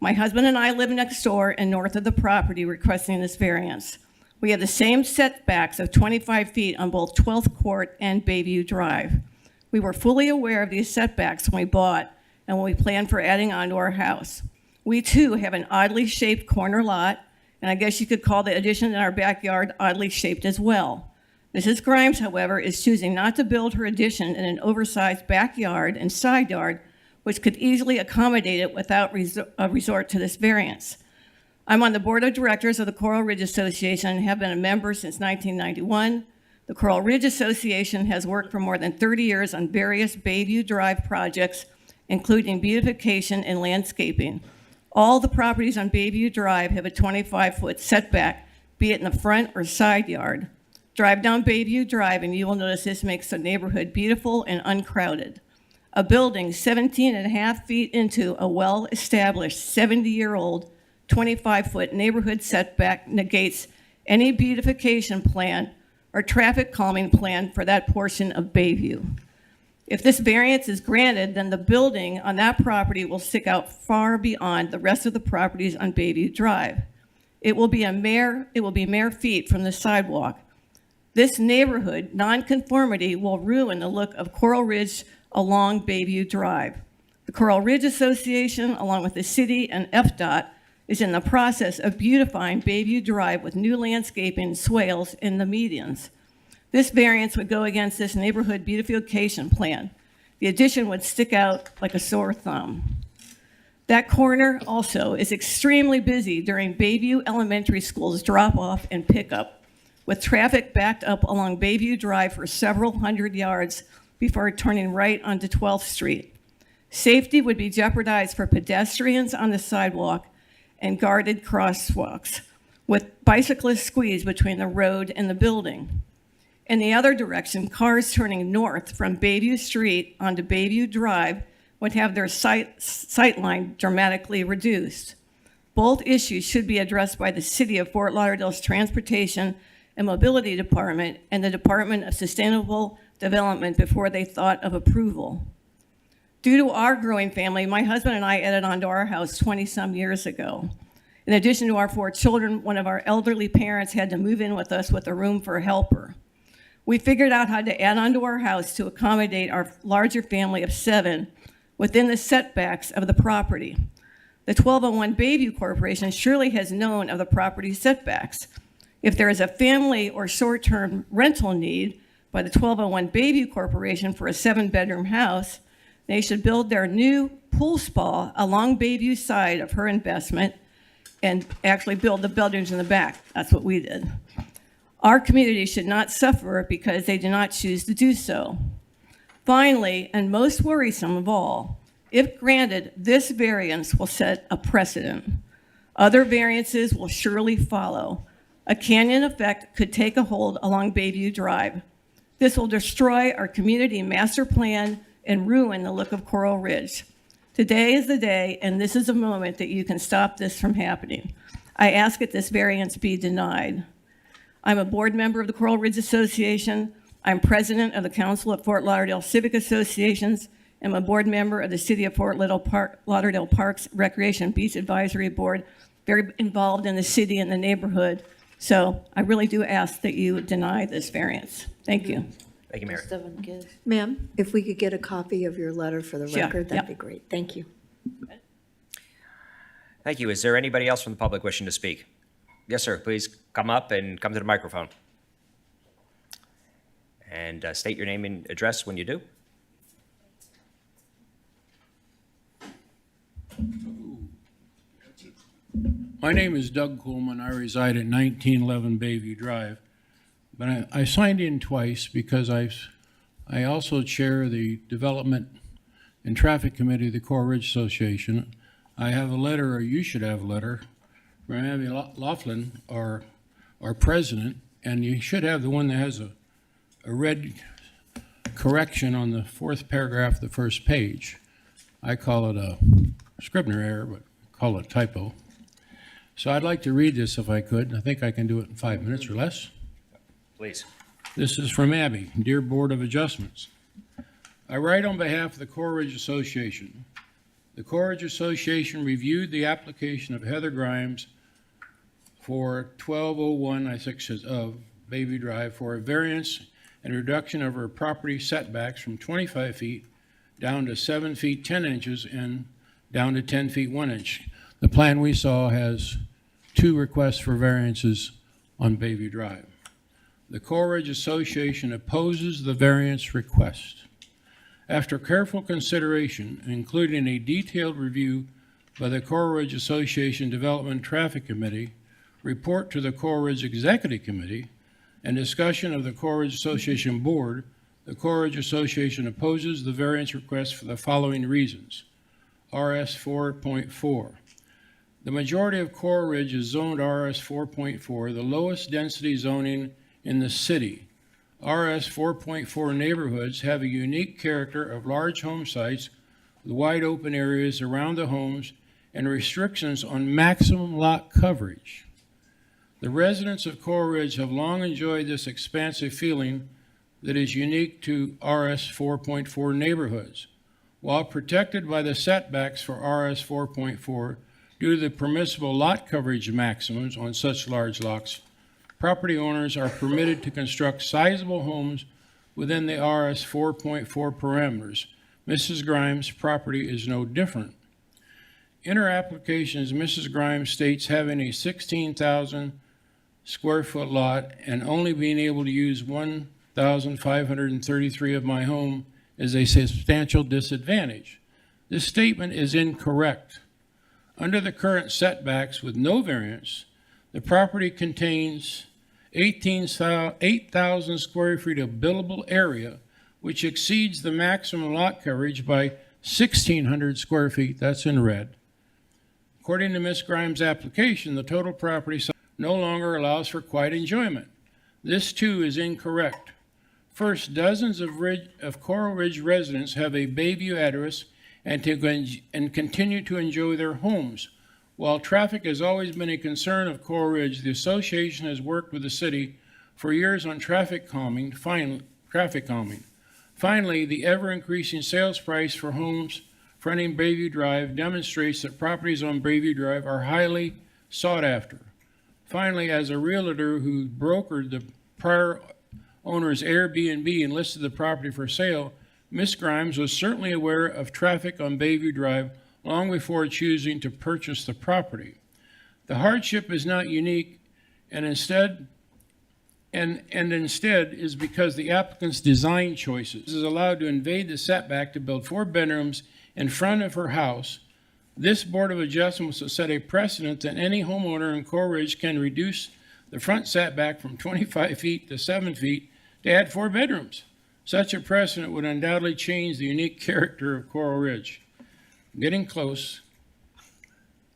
My husband and I live next door and north of the property requesting this variance. We have the same setbacks of 25 feet on both 12th Court and Bayview Drive. We were fully aware of these setbacks when we bought and when we planned for adding on to our house. We too have an oddly shaped corner lot, and I guess you could call the addition in our backyard oddly shaped as well. Mrs. Grimes, however, is choosing not to build her addition in an oversized backyard and side yard, which could easily accommodate it without a resort to this variance. I'm on the board of directors of the Coral Ridge Association and have been a member since 1991. The Coral Ridge Association has worked for more than 30 years on various Bayview Drive projects including beautification and landscaping. All the properties on Bayview Drive have a 25-foot setback, be it in the front or side yard. Drive down Bayview Drive and you will notice this makes the neighborhood beautiful and uncrowded. A building 17 and a half feet into a well-established 70-year-old 25-foot neighborhood setback negates any beautification plan or traffic calming plan for that portion of Bayview. If this variance is granted, then the building on that property will stick out far beyond the rest of the properties on Bayview Drive. It will be mere feet from the sidewalk. This neighborhood nonconformity will ruin the look of Coral Ridge along Bayview Drive. The Coral Ridge Association, along with the city and FDOT, is in the process of beautifying Bayview Drive with new landscaping, swales, and the medians. This variance would go against this neighborhood beautification plan. The addition would stick out like a sore thumb. That corner also is extremely busy during Bayview Elementary School's drop-off and pickup, with traffic backed up along Bayview Drive for several hundred yards before turning right onto 12th Street. Safety would be jeopardized for pedestrians on the sidewalk and guarded crosswalks, with bicyclists squeezed between the road and the building. In the other direction, cars turning north from Bayview Street onto Bayview Drive would have their sight line dramatically reduced. Both issues should be addressed by the City of Fort Lauderdale's Transportation and Mobility Department and the Department of Sustainable Development before they thought of approval. Due to our growing family, my husband and I added on to our house 20-some years ago. In addition to our 4 children, one of our elderly parents had to move in with us with a room for a helper. We figured out how to add on to our house to accommodate our larger family of 7 within the setbacks of the property. The 1201 Bayview Corporation surely has known of the property setbacks. If there is a family or short-term rental need by the 1201 Bayview Corporation for a 7-bedroom house, they should build their new pool spa along Bayview's side of her investment and actually build the buildings in the back. That's what we did. Our community should not suffer because they do not choose to do so. Finally, and most worrisome of all, if granted, this variance will set a precedent. Other variances will surely follow. A canyon effect could take a hold along Bayview Drive. This will destroy our community master plan and ruin the look of Coral Ridge. Today is the day, and this is a moment that you can stop this from happening. I ask that this variance be denied. I'm a board member of the Coral Ridge Association. I'm president of the Council of Fort Lauderdale Civic Associations. I'm a board member of the City of Fort Lauderdale Parks Recreation Beach Advisory Board, very involved in the city and the neighborhood. So I really do ask that you deny this variance. Thank you. Thank you, Mary. Ma'am, if we could get a copy of your letter for the Sure, record, that'd yep. be great. Thank you. Thank you. Is there anybody else from the public wishing to speak? Yes, sir. Please come up and come to the microphone. And state your name and address when you do. My name is Doug Coolman. I reside at 1911 Bayview Drive. But I signed in twice because I also chair the Development and Traffic Committee of the Coral Ridge Association. I have a letter, or you should have a letter, from Abby Laughlin, our president, and you should have the one that has a red correction on the 4th paragraph of the first page. I call it a Scribner error, but call it a typo. So I'd like to read this if I could. I think I can do it in 5 minutes or less. Please. This is from Abby. Dear Board of Adjustments, I write on behalf of the Coral Ridge Association. The Coral Ridge Association reviewed the application of Heather Grimes for 1201, I think it says of, Bayview Drive for a variance and reduction of her property setbacks from 25 feet down to 7 feet 10 inches and down to 10 feet 1 inch. The plan we saw has 2 requests for variances on Bayview Drive. The Coral Ridge Association opposes the variance request. After careful consideration, including a detailed review by the Coral Ridge Association Development Traffic Committee, report to the Coral Ridge Executive Committee, and discussion of the Coral Ridge Association Board, The Coleridge Association opposes the variance request for the following reasons. RS 4.4. The majority of Coral Ridge is zoned RS 4.4, the lowest density zoning in the city. RS 4.4 neighborhoods have a unique character of large home sites with wide open areas around the homes and restrictions on maximum lot coverage. The residents of Coral Ridge have long enjoyed this expansive feeling that is unique to RS 4.4 neighborhoods. While protected by the setbacks for RS 4.4 due to the permissible lot coverage maximums on such large lots, property owners are permitted to construct sizable homes within the RS 4.4 parameters. Mrs. Grimes' property is no different. In her applications, Mrs. Grimes states having a 16,000 square foot lot and only being able to use 1,533 of my home is a substantial disadvantage. This statement is incorrect. Under the current setbacks with no variance, the property contains 8,000 square feet of buildable area, which exceeds the maximum lot coverage by 1,600 square feet. That's in red. According to Ms. Grimes' application, the total property size no longer allows for quiet enjoyment. This too is incorrect. First, dozens of Coral Ridge residents have a Bayview address and continue to enjoy their homes. While traffic has always been a concern of Coral Ridge, the association has worked with the city for years on traffic calming. Finally, the ever-increasing sales price for homes fronting Bayview Drive demonstrates that properties on Bayview Drive are highly sought after. Finally, as a realtor who brokered the prior owner's Airbnb and listed the property for sale, Ms. Grimes was certainly aware of traffic on Bayview Drive long before choosing to purchase the property. The hardship is not unique and instead is because the applicant's design choices is allowed to invade the setback to build 4 bedrooms in front of her house. This Board of Adjustments will set a precedent that any homeowner in Coral Ridge can reduce the front setback from 25 feet to 7 feet to add 4 bedrooms. Such a precedent would undoubtedly change the unique character of Coral Ridge. Getting close,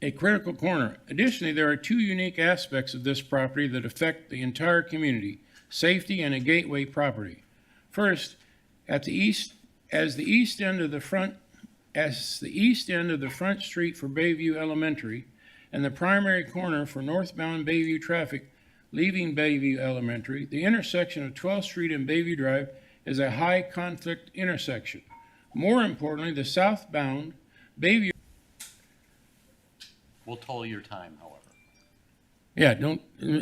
a critical corner. Additionally, there are 2 unique aspects of this property that affect the entire community: safety and a gateway property. First, as the east end of the front street for Bayview Elementary and the primary corner for northbound Bayview traffic leaving Bayview Elementary, the intersection of 12th Street and Bayview Drive is a high conflict intersection. More importantly, the southbound Bayview. We'll toll your time, however. Yeah,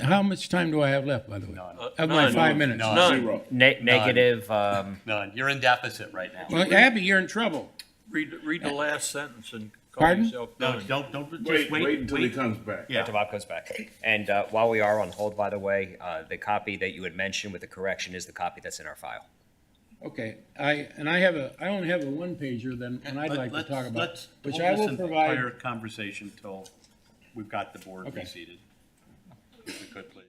how much time do I have left, by the way? None. Of my 5 minutes? None. Negative, None. You're in deficit right now. Well, Abby, you're in trouble. Read the last sentence and call Pardon? yourself No, done. don't, just wait until he comes back. Yeah. until Bob comes back. And while we are on hold, by the way, the copy that you had mentioned with the correction is the copy that's in our file. Okay, I only have a 1-pager then, and I'd like to talk about, Let's which hold I this will entire provide. conversation till we've got the board Okay. reseated. If we could, please.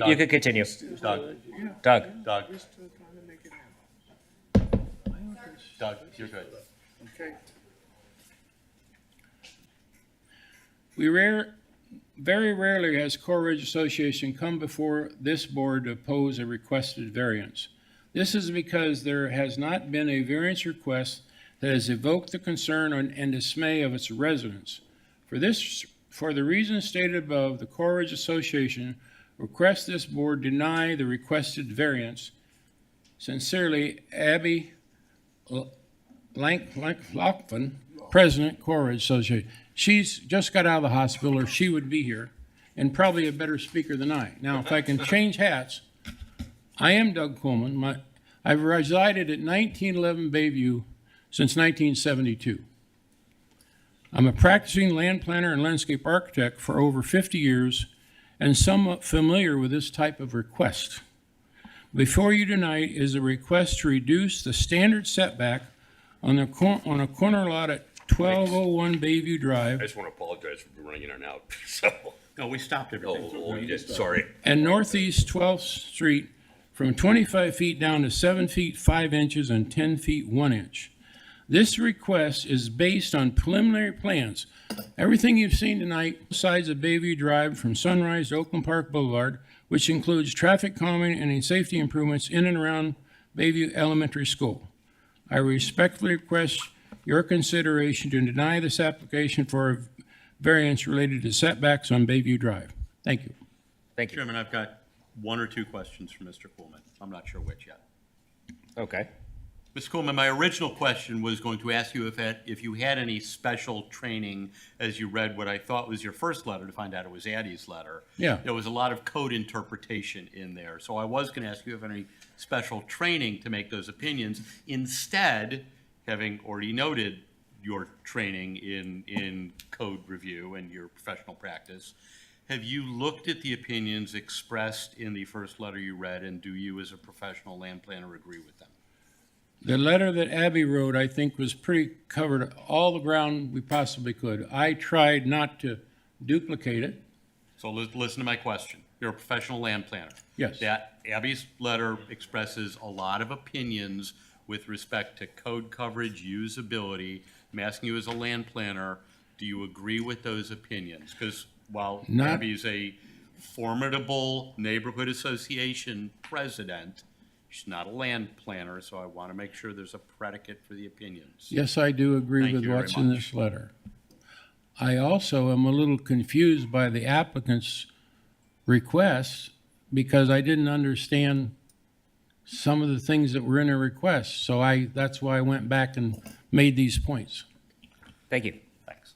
You could continue. Doug. Doug. Doug. Doug, you're good. Okay. Very rarely has Coral Ridge Association come before this board to oppose a requested variance. This is because there has not been a variance request that has evoked the concern and dismay of its residents. For the reasons stated above, the Coral Ridge Association requests this board deny the requested variance. Sincerely, Abby Laughlin, President, Coleridge Association. She's just got out of the hospital, or she would be here, and probably a better speaker than I. Now, if I can change hats, I am Doug Coleman. I've resided at 1911 Bayview since 1972. I'm a practicing land planner and landscape architect for over 50 years and somewhat familiar with this type of request. Before you tonight is a request to reduce the standard setback on a corner lot at 1201 Bayview Drive I just want to apologize for running in and out, so. No, we stopped everything. Oh, you did, sorry. and Northeast 12th Street from 25 feet down to 7 feet 5 inches and 10 feet 1 inch. This request is based on preliminary plans. Everything you've seen tonight, sides of Bayview Drive from Sunrise to Oakland Park Boulevard, which includes traffic calming and any safety improvements in and around Bayview Elementary School. I respectfully request your consideration to deny this application for a variance related to setbacks on Bayview Drive. Thank you. Thank you. Chairman, I've got one or two questions for Mr. Coolman. I'm not sure which yet. Okay. Mr. Coolman, my original question was going to ask you if you had any special training as you read what I thought was your first letter to find out it was Addie's letter. Yeah. There was a lot of code interpretation in there. So I was going to ask you if you have any special training to make those opinions. Instead, having already noted your training in code review and your professional practice, have you looked at the opinions expressed in the first letter you read, and do you as a professional land planner agree with them? The letter that Abby wrote, I think, was pretty covered all the ground we possibly could. I tried not to duplicate it. So listen to my question. You're a professional land planner. Yes. That Abby's letter expresses a lot of opinions with respect to code coverage, usability. I'm asking you as a land planner, do you agree with those opinions? Because while Abby's a formidable neighborhood association president, she's not a land planner, so I want to make sure there's a predicate for the opinions. Yes, I do agree Thank with you very what's in much. this letter. I also am a little confused by the applicant's requests because I didn't understand some of the things that were in her request. So that's why I went back and made these points. Thank you. Thanks.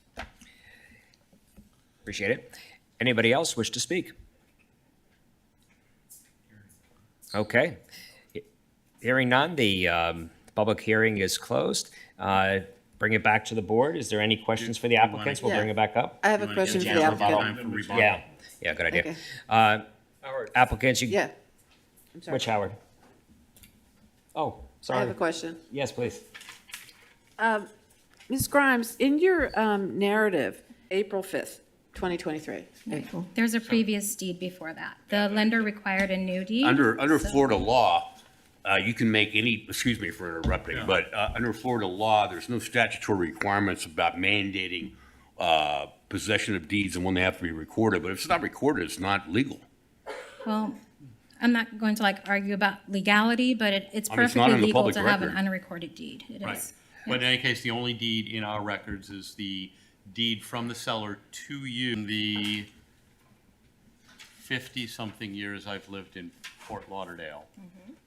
Appreciate it. Anybody else wish to speak? Okay. Hearing none, the public hearing is closed. Bring it back to the board. Is there any questions for the applicants? We'll bring it back up. I have a question for the applicant. Yeah, good idea. Okay. Applicants, Yeah. I'm sorry. Which Howard? Oh, sorry. I have a question. Yes, please. Ms. Grimes, in your narrative, April 5th, 2023. There's a previous deed before that. The lender required a new deed. Under so- Florida law, you can make any, excuse me for interrupting, but under Florida law, there's no statutory requirements about mandating possession of deeds and when they have to be recorded. But if it's not recorded, it's not legal. Well, I'm not going to argue about legality, but it's I mean, it's not perfectly in the legal public to have an record. unrecorded deed. It Right. is. But in any case, the only deed in our records is the deed from the seller to you. In the 50-something years I've lived in Fort Lauderdale,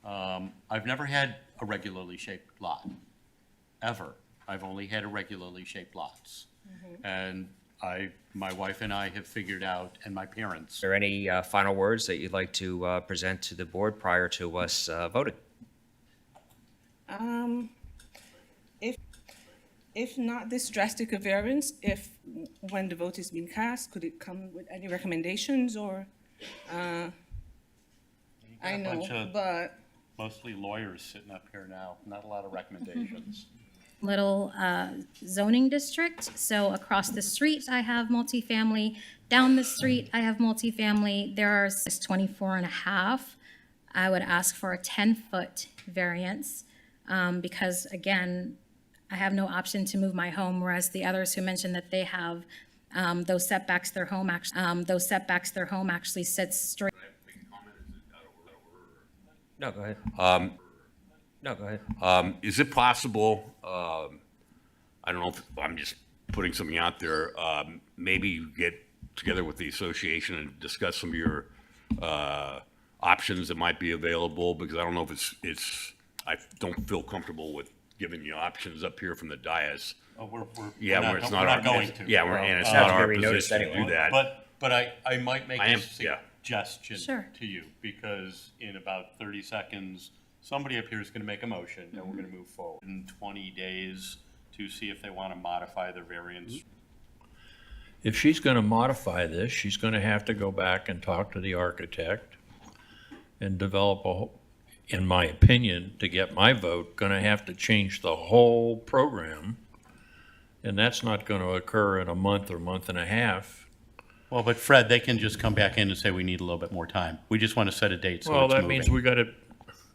I've never had a regularly shaped lot, ever. I've only had irregularly shaped lots. And my wife and I have figured out, and my parents. Is there any final words that you'd like to present to the board prior to us voting? If not this drastic a variance, if when the vote is being cast, could it come with any recommendations or? I A bunch know, of but Mostly lawyers sitting up here now, not a lot of recommendations. Little zoning district. So across the street, I have multifamily. Down the street, I have multifamily. There are 24 and a half. I would ask for a 10-foot variance because, again, I have no option to move my home, whereas the others who mentioned that they have those setbacks, their home actually sits straight. No, go ahead. No, go ahead. Is it possible, I don't know if I'm just putting something out there, maybe you get together with the association and discuss some of your options that might be available, because I don't know if I don't feel comfortable with giving you options up here from the dais. Yeah, where it's not our, going to. yeah, and it's Well, not that's our gonna be noticed position to do anyway. that. But I might make I a am- yeah. suggestion Sure. to you, because in about 30 seconds, somebody up here is going to make a motion, and we're going to move forward in 20 days to see if they want to modify their variance. If she's gonna modify this, she's gonna have to go back and talk to the architect and develop in my opinion, to get my vote, gonna have to change the whole program. And that's not gonna occur in a month or month and a half. Well, but Fred, they can just come back in and say we need a little bit more time. We just want to set a date so Well, it's that moving. means we gotta,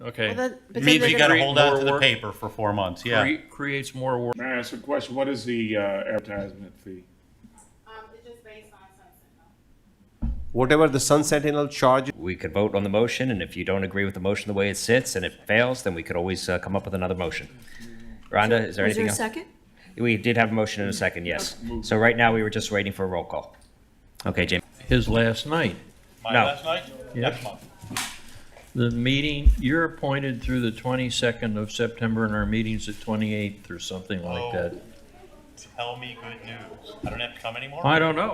okay. It means you got to hold on to the More work. paper for 4 months, yeah. Creates more work. May I ask a question? What is the advertisement fee? Whatever the Sun Sentinel charges. We could vote on the motion, and if you don't agree with the motion the way it sits and it fails, then we could always come up with another motion. Rhonda, is there Was there anything a else? second? We did have a motion in a second, yes. So right now, we were just waiting for a roll call. Okay, Jamie. His last night. My No. last night? Yeah. Next month. The meeting, you're appointed through the 22nd of September, and our meeting's at 28th or something like that. Tell me good news. I don't have to come anymore? I don't know,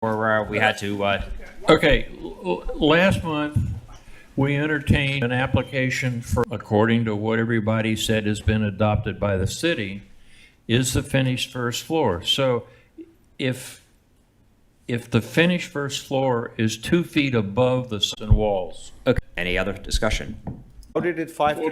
Or we had to, Okay, last month, we entertained an application for, according to what everybody said has been adopted by the city, is the finished first floor. So if the finished first floor is 2 feet above the walls. okay, any other discussion? How did it 5 to 2?